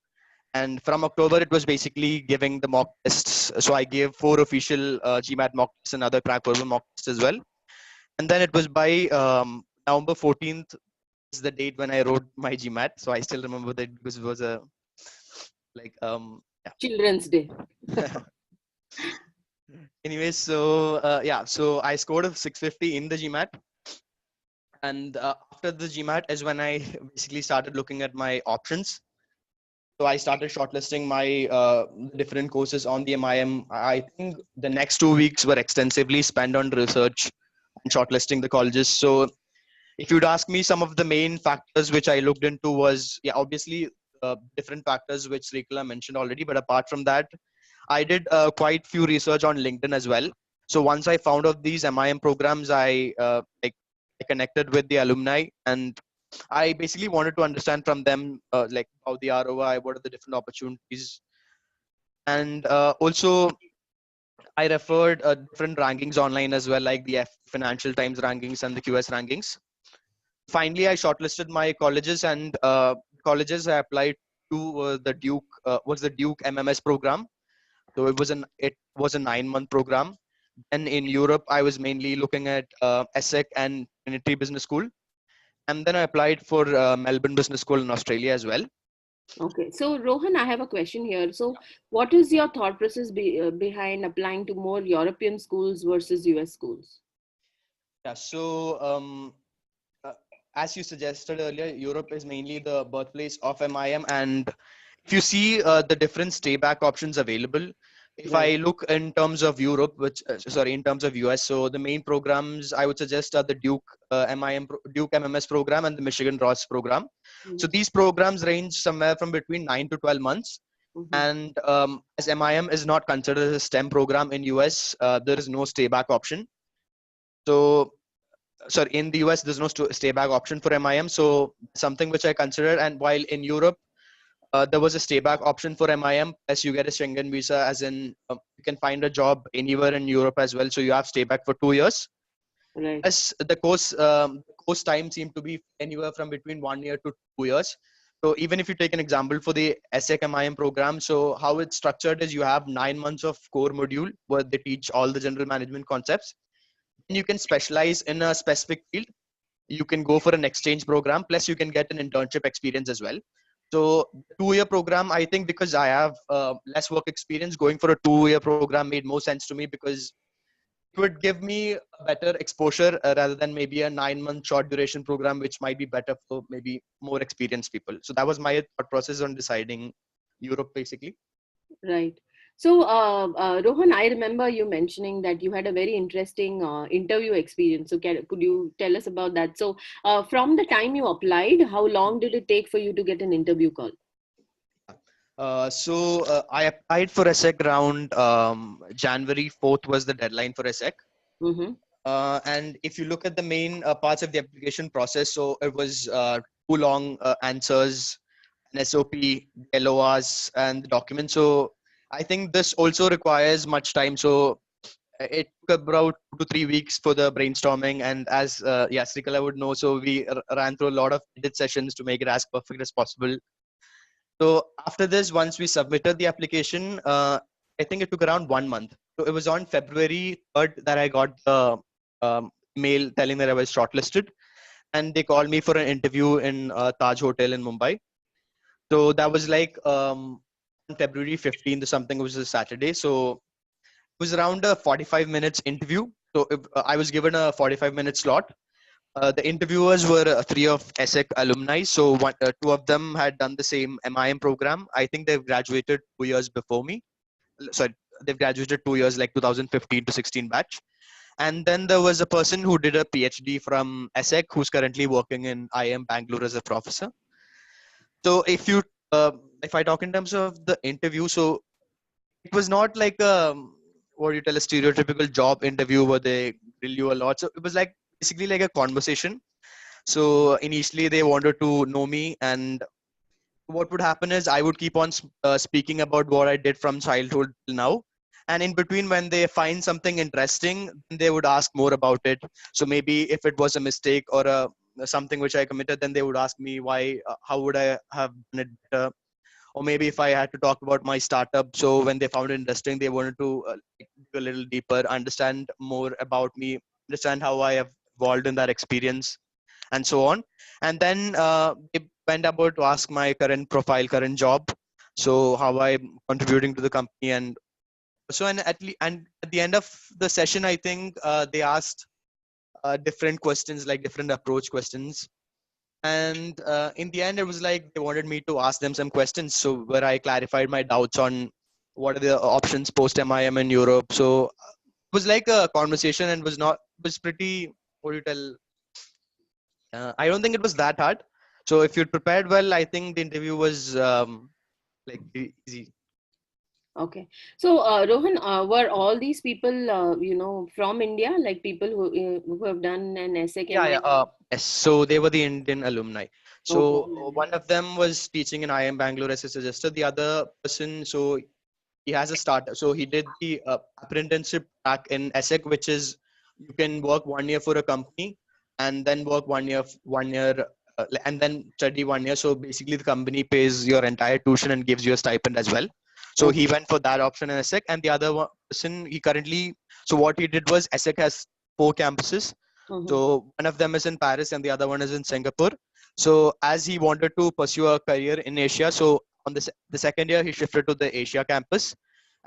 Speaker 2: And from October, it was basically giving the mock tests. So I gave 4 official GMAT mock tests and other crack program mock tests as well. And then it was by November 14th is the date when I wrote my GMAT. So I still remember that because it was a like
Speaker 1: Children's Day.
Speaker 2: yeah. Anyways, so yeah, so I scored a 650 in the GMAT, and after the GMAT is when I basically started looking at my options. So I started shortlisting my different courses on the MIM. I think the next 2 weeks were extensively spent on research and shortlisting the colleges. So if you'd ask me, some of the main factors which I looked into was, yeah, obviously different factors which Shreekala mentioned already. But apart from that, I did quite few research on LinkedIn as well. So once I found out these MIM programs, I connected with the alumni, and I basically wanted to understand from them like how the ROI, what are the different opportunities, and also I referred different rankings online as well, like the Financial Times rankings and the QS rankings. Finally, I shortlisted my colleges, and colleges I applied to was the Duke MMS program. So it was a 9-month program Then in Europe, I was mainly looking at ESSEC and Trinity Business School. And then I applied for Melbourne Business School in Australia as well.
Speaker 1: Okay, so Rohan, I have a question here. So, what is your thought process behind applying to more European schools versus US schools?
Speaker 2: Yeah, so uh, as you suggested earlier, Europe is mainly the birthplace of MIM. And if you see the different stay back options available, if
Speaker 1: Right.
Speaker 2: I look in terms of Europe, in terms of US, so the main programs I would suggest are the Duke Duke MMS program and the Michigan Ross program. So
Speaker 1: Mm-hmm.
Speaker 2: these programs range somewhere from between 9 to 12 months.
Speaker 1: Mm-hmm.
Speaker 2: And as MIM is not considered a STEM program in US, there is no stay back option. So sorry, in the US, there's no stay back option for MIM. So something which I considered. And while in Europe, there was a stay back option for MIM, plus you get a Schengen visa, as in you can find a job anywhere in Europe as well. So you have stay back for 2 years.
Speaker 1: Right.
Speaker 2: Plus the course time seemed to be anywhere from between 1 year to 2 years. So even if you take an example for the ESSEC MIM program, so how it's structured is you have 9 months of core module where they teach all the general management concepts. Then you can specialize in a specific field. You can go for an exchange program, plus you can get an internship experience as well. So 2 year program, I think, because I have less work experience, going for a 2 year program made more sense to me, because it would give me a better exposure rather than maybe a 9 month short duration program, which might be better for maybe more experienced people. So that was my thought process on deciding Europe, basically.
Speaker 1: Right. So, Rohan, I remember you mentioning that you had a very interesting interview experience. So, could you tell us about that? So, from the time you applied, how long did it take for you to get an interview call?
Speaker 2: I applied for ESSEC around January 4th was the deadline for ESSEC.
Speaker 1: Mm-hmm.
Speaker 2: And if you look at the main parts of the application process, so it was too long answers, an SOP, LORs, and the documents. So I think this also requires much time. So it took about 2 to 3 weeks for the brainstorming. And as Shreekala would know, so we ran through a lot of edit sessions to make it as perfect as possible. So after this, once we submitted the application, I think it took around 1 month. So it was on February 3rd that I got the mail telling that I was shortlisted, and they called me for an interview in Taj Hotel in Mumbai. So that was like on February 15th or something. It was a Saturday. So it was around a 45 minutes interview. So if, I was given a 45-minute slot. The interviewers were three of ESSEC alumni. So two of them had done the same MIM program. I think they've graduated 2 years before me. Sorry, they've graduated 2 years, like 2015 to 16 batch. And then there was a person who did a PhD from ESSEC who's currently working in IIM Bangalore as a professor. So if I talk in terms of the interview, so it was not like what you tell, a stereotypical job interview where they grill you a lot. So it was like basically like a conversation. So initially they wanted to know me, and what would happen is I would keep on speaking about what I did from childhood till now. And in between, when they find something interesting, they would ask more about it. So maybe if it was a mistake or something which I committed, then they would ask me why, how would I have done it better? Or maybe if I had to talk about my startup, so when they found it interesting, they wanted to go a little deeper, understand more about me, understand how I have evolved in that experience, and so on. And then they went about to ask my current profile, current job, so how I'm contributing to the company. And so and at the end of the session, I think they asked different questions, like different approach questions. And in the end, it was like they wanted me to ask them some questions, so where I clarified my doubts on what are the options post MIM in Europe. So it was like a conversation, and was pretty, what do you tell, I don't think it was that hard. So if you prepared well, I think the interview was like easy.
Speaker 1: Okay. So, Rohan, were all these people, from India, like people who have done an ESSEC
Speaker 2: Yeah, yeah.
Speaker 1: MIM?
Speaker 2: Yes. So they were the Indian alumni.
Speaker 1: Okay.
Speaker 2: So one of them was teaching in IIM Bangalore, as I suggested. The other person, so he has a startup. So he did the apprenticeship track in ESSEC, which is you can work 1 year for a company and then work 1 year, and then study 1 year. So basically, the company pays your entire tuition and gives you a stipend as well. So he
Speaker 1: Okay.
Speaker 2: went for that option in ESSEC, and the other one, person. So what he did was ESSEC has 4 campuses.
Speaker 1: Mhm.
Speaker 2: So one of them is in Paris and the other one is in Singapore. So as he wanted to pursue a career in Asia, so on the second year he shifted to the Asia campus,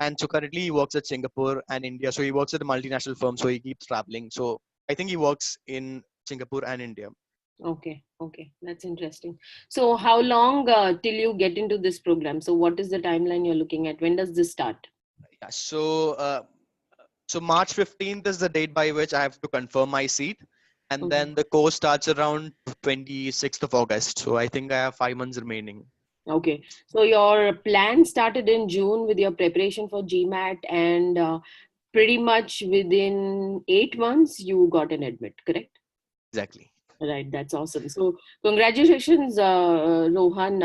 Speaker 2: and so currently he works at Singapore and India. So he works at a multinational firm, so he keeps traveling. So I think he works in Singapore and India.
Speaker 1: Okay, okay, that's interesting. So, how long till you get into this program? So, what is the timeline you're looking at? When does this start?
Speaker 2: Yeah. So March 15th is the date by which I have to confirm my seat, and
Speaker 1: Mhm.
Speaker 2: then the course starts around 26th of August. So I think I have 5 months remaining.
Speaker 1: Okay, so your plan started in June with your preparation for GMAT, and pretty much within 8 months you got an admit, correct?
Speaker 2: Exactly.
Speaker 1: Right, that's awesome. So, congratulations, Rohan.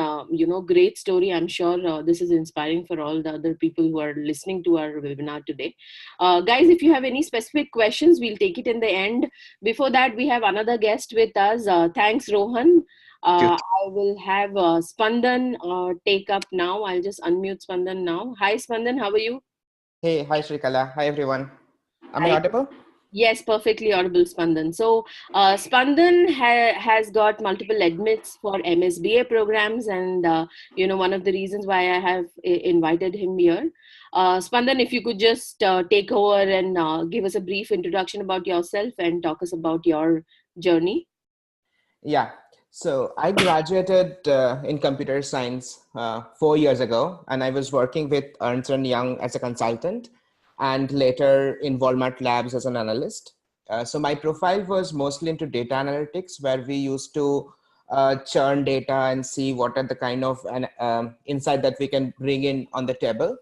Speaker 1: Great story. I'm sure this is inspiring for all the other people who are listening to our webinar today. Guys, if you have any specific questions, we'll take it in the end. Before that, we have another guest with us. Thanks, Rohan.
Speaker 2: Thank you.
Speaker 1: I will have Spandan take up now. I'll just unmute Spandan now. Hi, Spandan. How are you?
Speaker 3: Hey, hi Shreekala. Hi everyone. Am I audible?
Speaker 1: Yes, perfectly audible, Spandan. So, Spandan has got multiple admits for MSBA programs, and one of the reasons why I have invited him here. Spandan, if you could just take over and give us a brief introduction about yourself and talk us about your journey.
Speaker 3: Yeah. So I graduated in computer science 4 years ago, and I was working with Ernst and Young as a consultant, and later in Walmart Labs as an analyst. So my profile was mostly into data analytics, where we used to churn data and see what are the kind of insight that we can bring in on the table.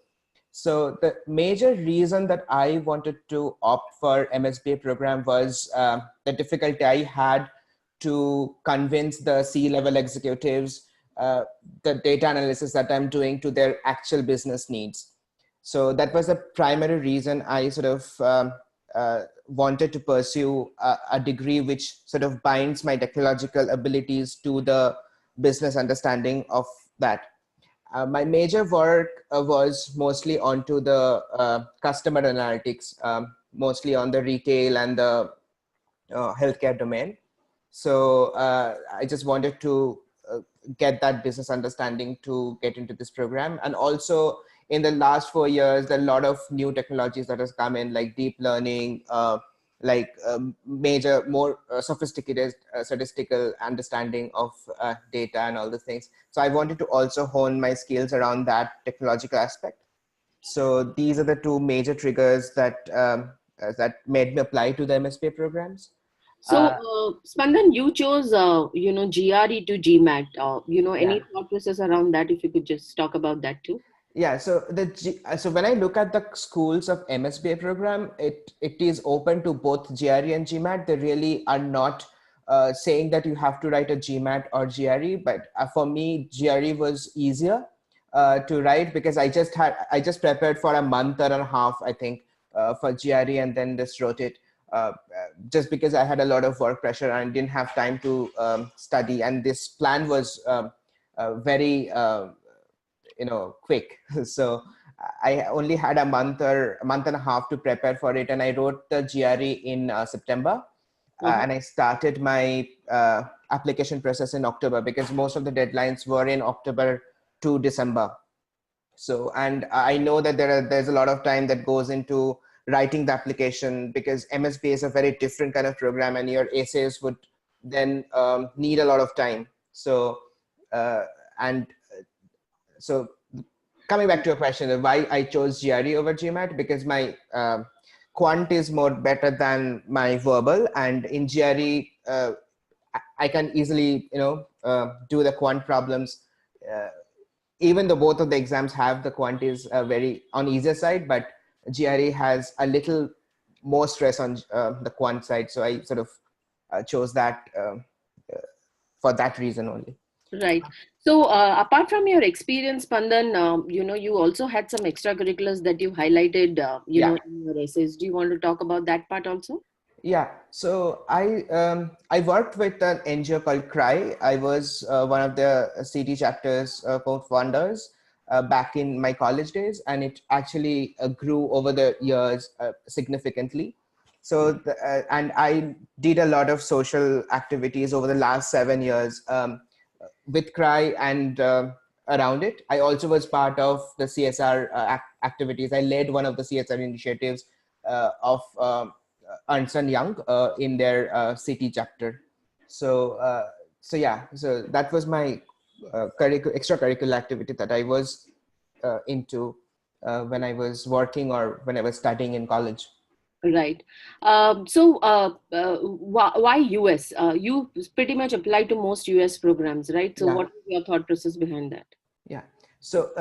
Speaker 3: So the major reason that I wanted to opt for MSBA program was the difficulty I had to convince the C-level executives the data analysis that I'm doing to their actual business needs. So that was the primary reason I sort of wanted to pursue a degree which sort of binds my technological abilities to the business understanding of that. My major work was mostly onto the customer analytics, mostly on the retail and the healthcare domain. So I just wanted to get that business understanding to get into this program. And also in the last 4 years, there are a lot of new technologies that has come in, like deep learning, major, more sophisticated statistical understanding of data and all the things. So I wanted to also hone my skills around that technological aspect. So these are the two major triggers that made me apply to the MSBA programs.
Speaker 1: So, Spandan, you chose, GRE to GMAT.
Speaker 3: Yeah.
Speaker 1: Any thought process around that? If you could just talk about that too.
Speaker 3: Yeah, so so when I look at the schools of MSBA program, it is open to both GRE and GMAT. They really are not saying that you have to write a GMAT or GRE, but for me, GRE was easier to write because I just prepared for a month and a half, I think, for GRE, and then just wrote it. Just because I had a lot of work pressure and didn't have time to study, and this plan was very quick. So I only had a month or a month and a half to prepare for it, and I wrote the GRE in September, and I started my application process in October because most of the deadlines were in October to December. So, and I know that there's a lot of time that goes into writing the application because MSB is a very different kind of program, and your essays would then need a lot of time. So, and so coming back to your question of why I chose GRE over GMAT, because my quant is more better than my verbal, and in GRE I can easily do the quant problems. Even though both of the exams have the quant is very on easier side, but GRE has a little more stress on the quant side. So I sort of chose that for that reason only.
Speaker 1: Right. So, apart from your experience, Pandan, you also had some extracurriculars that you highlighted,
Speaker 3: Yeah.
Speaker 1: in your essays. Do you want to talk about that part also?
Speaker 3: Yeah, so I worked with an NGO called CRY. I was one of the CT chapters co-founders, back in my college days, and it actually grew over the years significantly. So, and I did a lot of social activities over the last 7 years with CRY and around it. I also was part of the CSR activities. I led one of the CSR initiatives of Ernst and Young in their city chapter. So, so that was my extracurricular activity that I was into when I was working or when I was studying in college.
Speaker 1: Right. Why US? You pretty much apply to most US programs, right? So
Speaker 3: Yeah.
Speaker 1: what was your thought process behind that?
Speaker 3: Yeah. So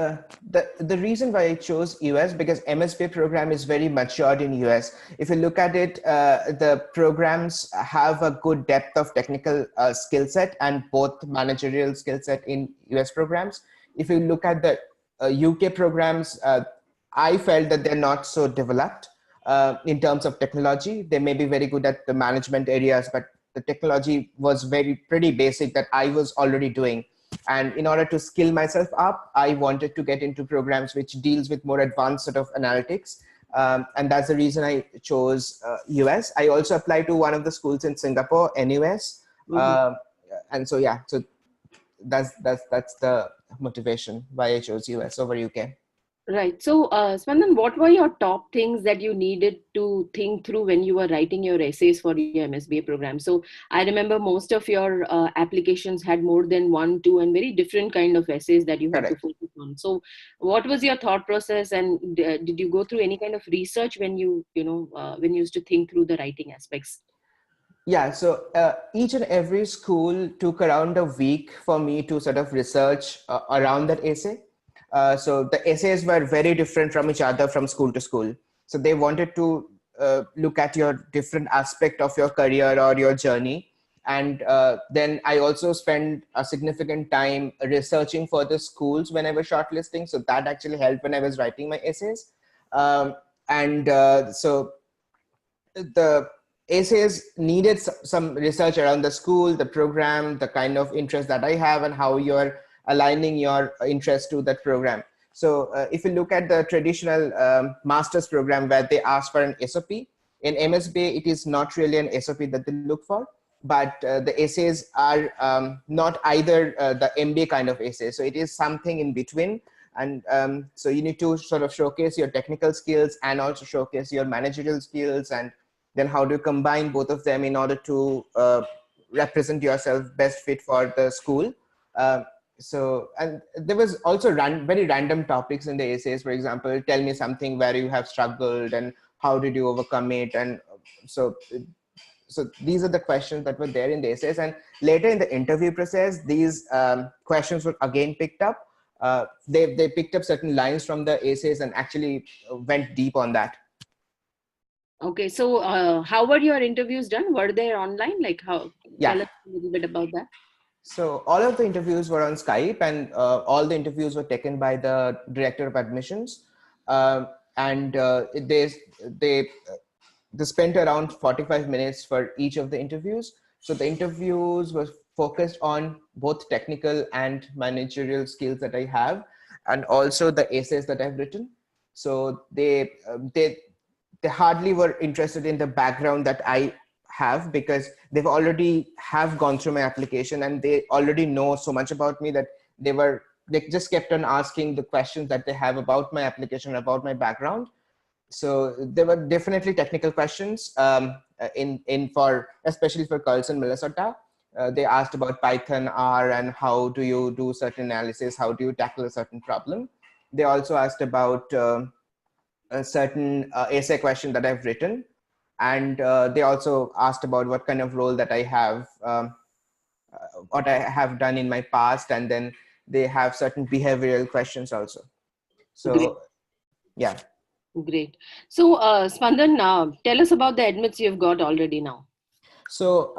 Speaker 3: the reason why I chose US, because MSBA program is very matured in US. If you look at it, the programs have a good depth of technical skill set and both managerial skill set in US programs. If you look at the UK programs, I felt that they're not so developed in terms of technology. They may be very good at the management areas, but the technology was pretty basic that I was already doing. And in order to skill myself up, I wanted to get into programs which deals with more advanced sort of analytics. And that's the reason I chose US. I also applied to one of the schools in Singapore, NUS. And so, yeah, so that's the motivation why I chose US over UK.
Speaker 1: Right. So, Spandan, what were your top things that you needed to think through when you were writing your essays for your MSBA program? So, I remember most of your applications had more than 1, 2, and very different kind of essays that you had to focus on. So, what was your thought process, and did you go through any kind of research when you used to think through the writing aspects?
Speaker 3: Yeah, so each and every school took around a week for me to sort of research around that essay. So the essays were very different from each other from school to school. So they wanted to look at your different aspect of your career or your journey. And then I also spent a significant time researching for the schools when I was shortlisting. So that actually helped when I was writing my essays. So the essays needed some research around the school, the program, the kind of interest that I have, and how you're aligning your interest to that program. So if you look at the traditional master's program where they ask for an SOP, in MSBA, it is not really an SOP that they look for, but the essays are not either the MBA kind of essay. So it is something in between. And so you need to sort of showcase your technical skills and also showcase your managerial skills, and then how do you combine both of them in order to represent yourself best fit for the school. So, and there was also very random topics in the essays. For example, tell me something where you have struggled and how did you overcome it. And so these are the questions that were there in the essays. And later in the interview process, these questions were again picked up. They picked up certain lines from the essays and actually went deep on that.
Speaker 1: Okay, so how were your interviews done? Were they online? Like how?
Speaker 3: Yeah.
Speaker 1: Tell us a little bit about that.
Speaker 3: So all of the interviews were on Skype, and all the interviews were taken by the director of admissions, and they spent around 45 minutes for each of the interviews. So the interviews were focused on both technical and managerial skills that I have, and also the essays that I've written. So they hardly were interested in the background that I have, because they've already have gone through my application and they already know so much about me that they just kept on asking the questions that they have about my application, about my background. So there were definitely technical questions especially for Carlson, Minnesota. They asked about Python, R, and how do you do certain analysis? How do you tackle a certain problem? They also asked about a certain essay question that I've written. And they also asked about what kind of role that I have, what I have done in my past. And then they have certain behavioral questions also. So,
Speaker 1: great.
Speaker 3: Yeah.
Speaker 1: Great. So, Spandan, tell us about the admits you've got already now.
Speaker 3: So,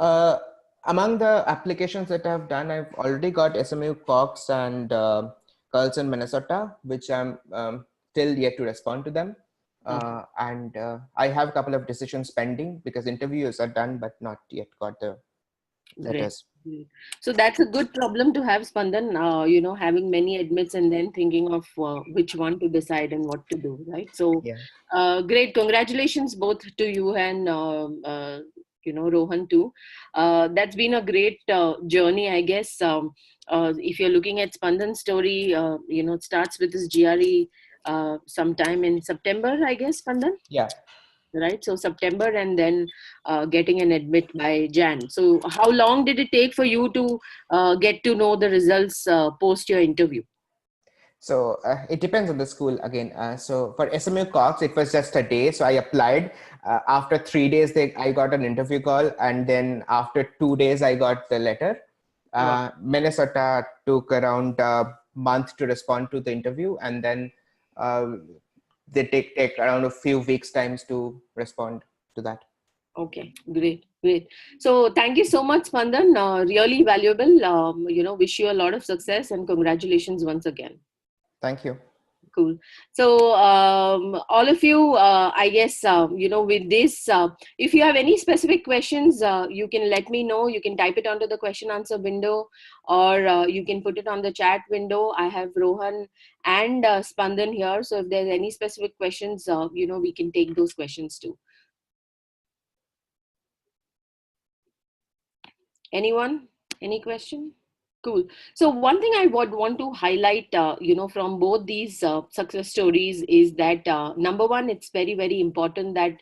Speaker 3: among the applications that I've done, I've already got SMU Cox and Carlson, Minnesota, which I'm still yet to respond to them. And I have a couple of decisions pending because interviews are done, but not yet got the That
Speaker 1: Great.
Speaker 3: is.
Speaker 1: Great. So that's a good problem to have, Spandan, having many admits and then thinking of which one to decide and what to do, right? So
Speaker 3: Yeah.
Speaker 1: great. Congratulations both to you and, Rohan too. That's been a great journey, I guess. If you're looking at Spandan's story, it starts with his GRE sometime in September, I guess, Spandan?
Speaker 3: Yeah.
Speaker 1: Right, so September, and then getting an admit by Jan. So how long did it take for you to get to know the results post your interview?
Speaker 3: So it depends on the school again. So for SMU Cox, it was just a day. So I applied. After 3 days, I got an interview call, and then after 2 days, I got the letter.
Speaker 1: Wow.
Speaker 3: Minnesota took around a month to respond to the interview, and then uh, they take around a few weeks times to respond to that.
Speaker 1: Okay, great, great. So thank you so much, Spandan. Really valuable. Wish you a lot of success and congratulations once again.
Speaker 3: Thank you.
Speaker 1: Cool. So, all of you, I guess, with this, if you have any specific questions, you can let me know. You can type it onto the question answer window, or you can put it on the chat window. I have Rohan and Spandan here. So if there's any specific questions, we can take those questions too. Anyone? Any question? Cool. So one thing I would want to highlight, from both these success stories is that number one, it's very, very important that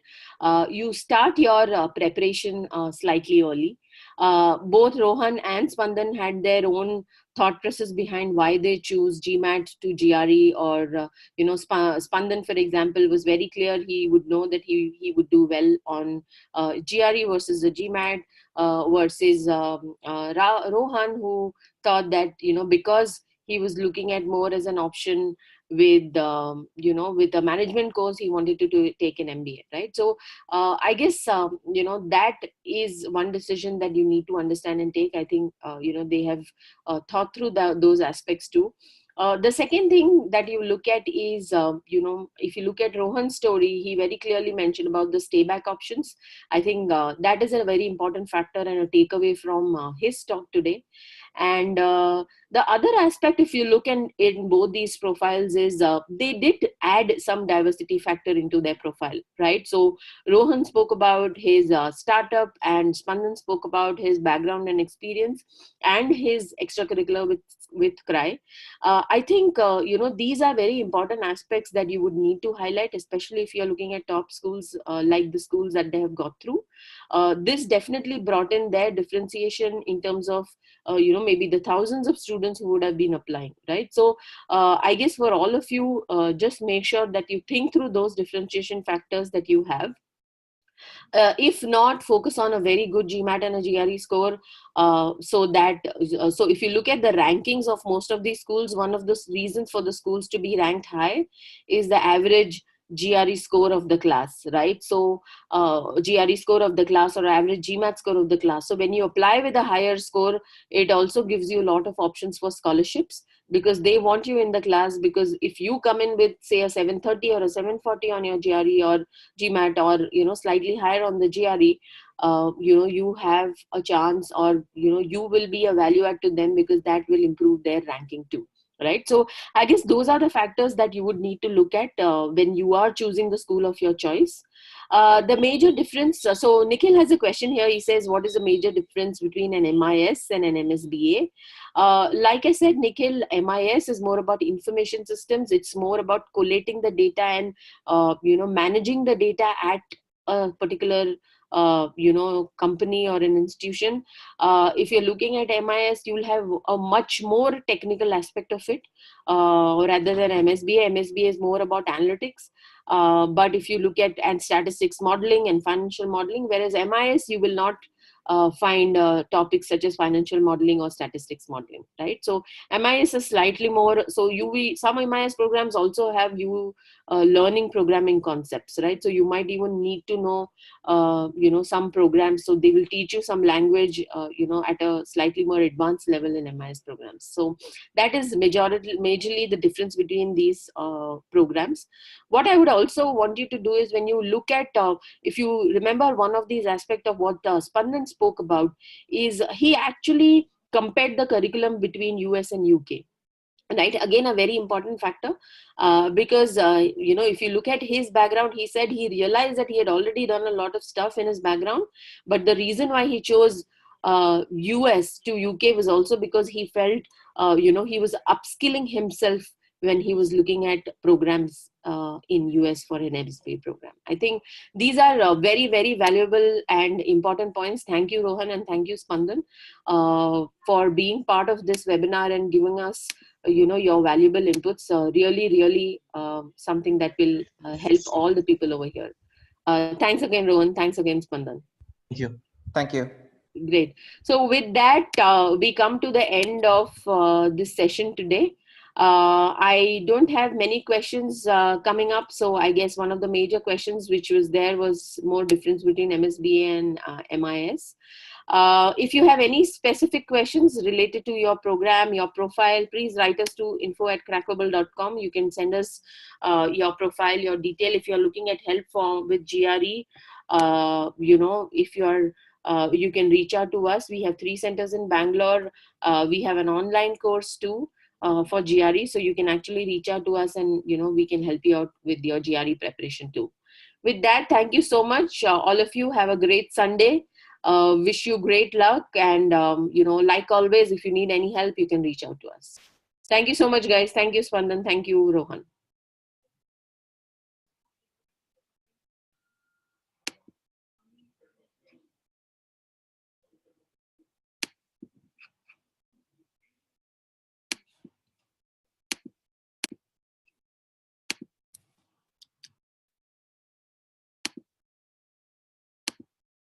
Speaker 1: you start your preparation slightly early. Both Rohan and Spandan had their own thought process behind why they choose GMAT to GRE, or Spandan, for example, was very clear. He would know that he would do well on GRE versus the GMAT. Versus Rohan, who thought that because he was looking at more as an option with with a management course, he wanted to take an MBA, right? So I guess that is one decision that you need to understand and take. I think they have thought through those aspects too. The second thing that you look at is, if you look at Rohan's story, he very clearly mentioned about the stay back options. I think that is a very important factor and a takeaway from his talk today. And the other aspect, if you look in both these profiles, is they did add some diversity factor into their profile, right? So Rohan spoke about his startup, and Spandan spoke about his background and experience and his extracurricular with Cry. I think these are very important aspects that you would need to highlight, especially if you're looking at top schools like the schools that they have got through. This definitely brought in their differentiation in terms of maybe the thousands of students who would have been applying, right? So I guess for all of you, just make sure that you think through those differentiation factors that you have. If not, focus on a very good GMAT and a GRE score, so if you look at the rankings of most of these schools, one of the reasons for the schools to be ranked high is the average GRE score of the class, right? So GRE score of the class or average GMAT score of the class. So when you apply with a higher score, it also gives you a lot of options for scholarships, because they want you in the class. Because if you come in with, say, a 730 or a 740 on your GRE or GMAT, or slightly higher on the GRE, you have a chance, or you will be a value add to them, because that will improve their ranking too, right? So I guess those are the factors that you would need to look at when you are choosing the school of your choice. The major difference, so Nikhil has a question here. He says, what is the major difference between an MIS and an MSBA? Like I said, Nikhil, MIS is more about information systems. It's more about collating the data and managing the data at a particular company or an institution. If you're looking at MIS, you'll have a much more technical aspect of it, rather than MSBA. MSBA is more about analytics. But if you look at and statistics modeling and financial modeling, whereas MIS, you will not find topics such as financial modeling or statistics modeling, right? So MIS is slightly more, so some MIS programs also have you learning programming concepts, right? So you might even need to know some programs, so they will teach you some language at a slightly more advanced level in MIS programs. So that is majorly the difference between these programs. What I would also want you to do is, when you look at if you remember one of these aspects of what Spandan spoke about is he actually compared the curriculum between US and UK. Right, again a very important factor, because if you look at his background, he said he realized that he had already done a lot of stuff in his background, but the reason why he chose US to UK was also because he felt he was upskilling himself when he was looking at programs in US for an MSBA program. I think these are very, very valuable and important points. Thank you, Rohan, and thank you, Spandan, for being part of this webinar and giving us your valuable inputs. Really, really something that will help all the people over here. Thanks again, Rohan. Thanks again, Spandan.
Speaker 2: Thank you.
Speaker 3: Thank you.
Speaker 1: Great. So with that, we come to the end of this session today. I don't have many questions coming up. So I guess one of the major questions which was there was more difference between MSBA and MIS. If you have any specific questions related to your program, your profile, please write us to info@crackable.com. You can send us your profile, your detail. If you're looking at help with GRE, if you're you can reach out to us. We have 3 centers in Bangalore. We have an online course too for GRE. So you can actually reach out to us and, we can help you out with your GRE preparation too. With that, thank you so much. All of you have a great Sunday. Wish you great luck. And, like always, if you need any help, you can reach out to us. Thank you so much, guys. Thank you, Spandan. Thank you, Rohan.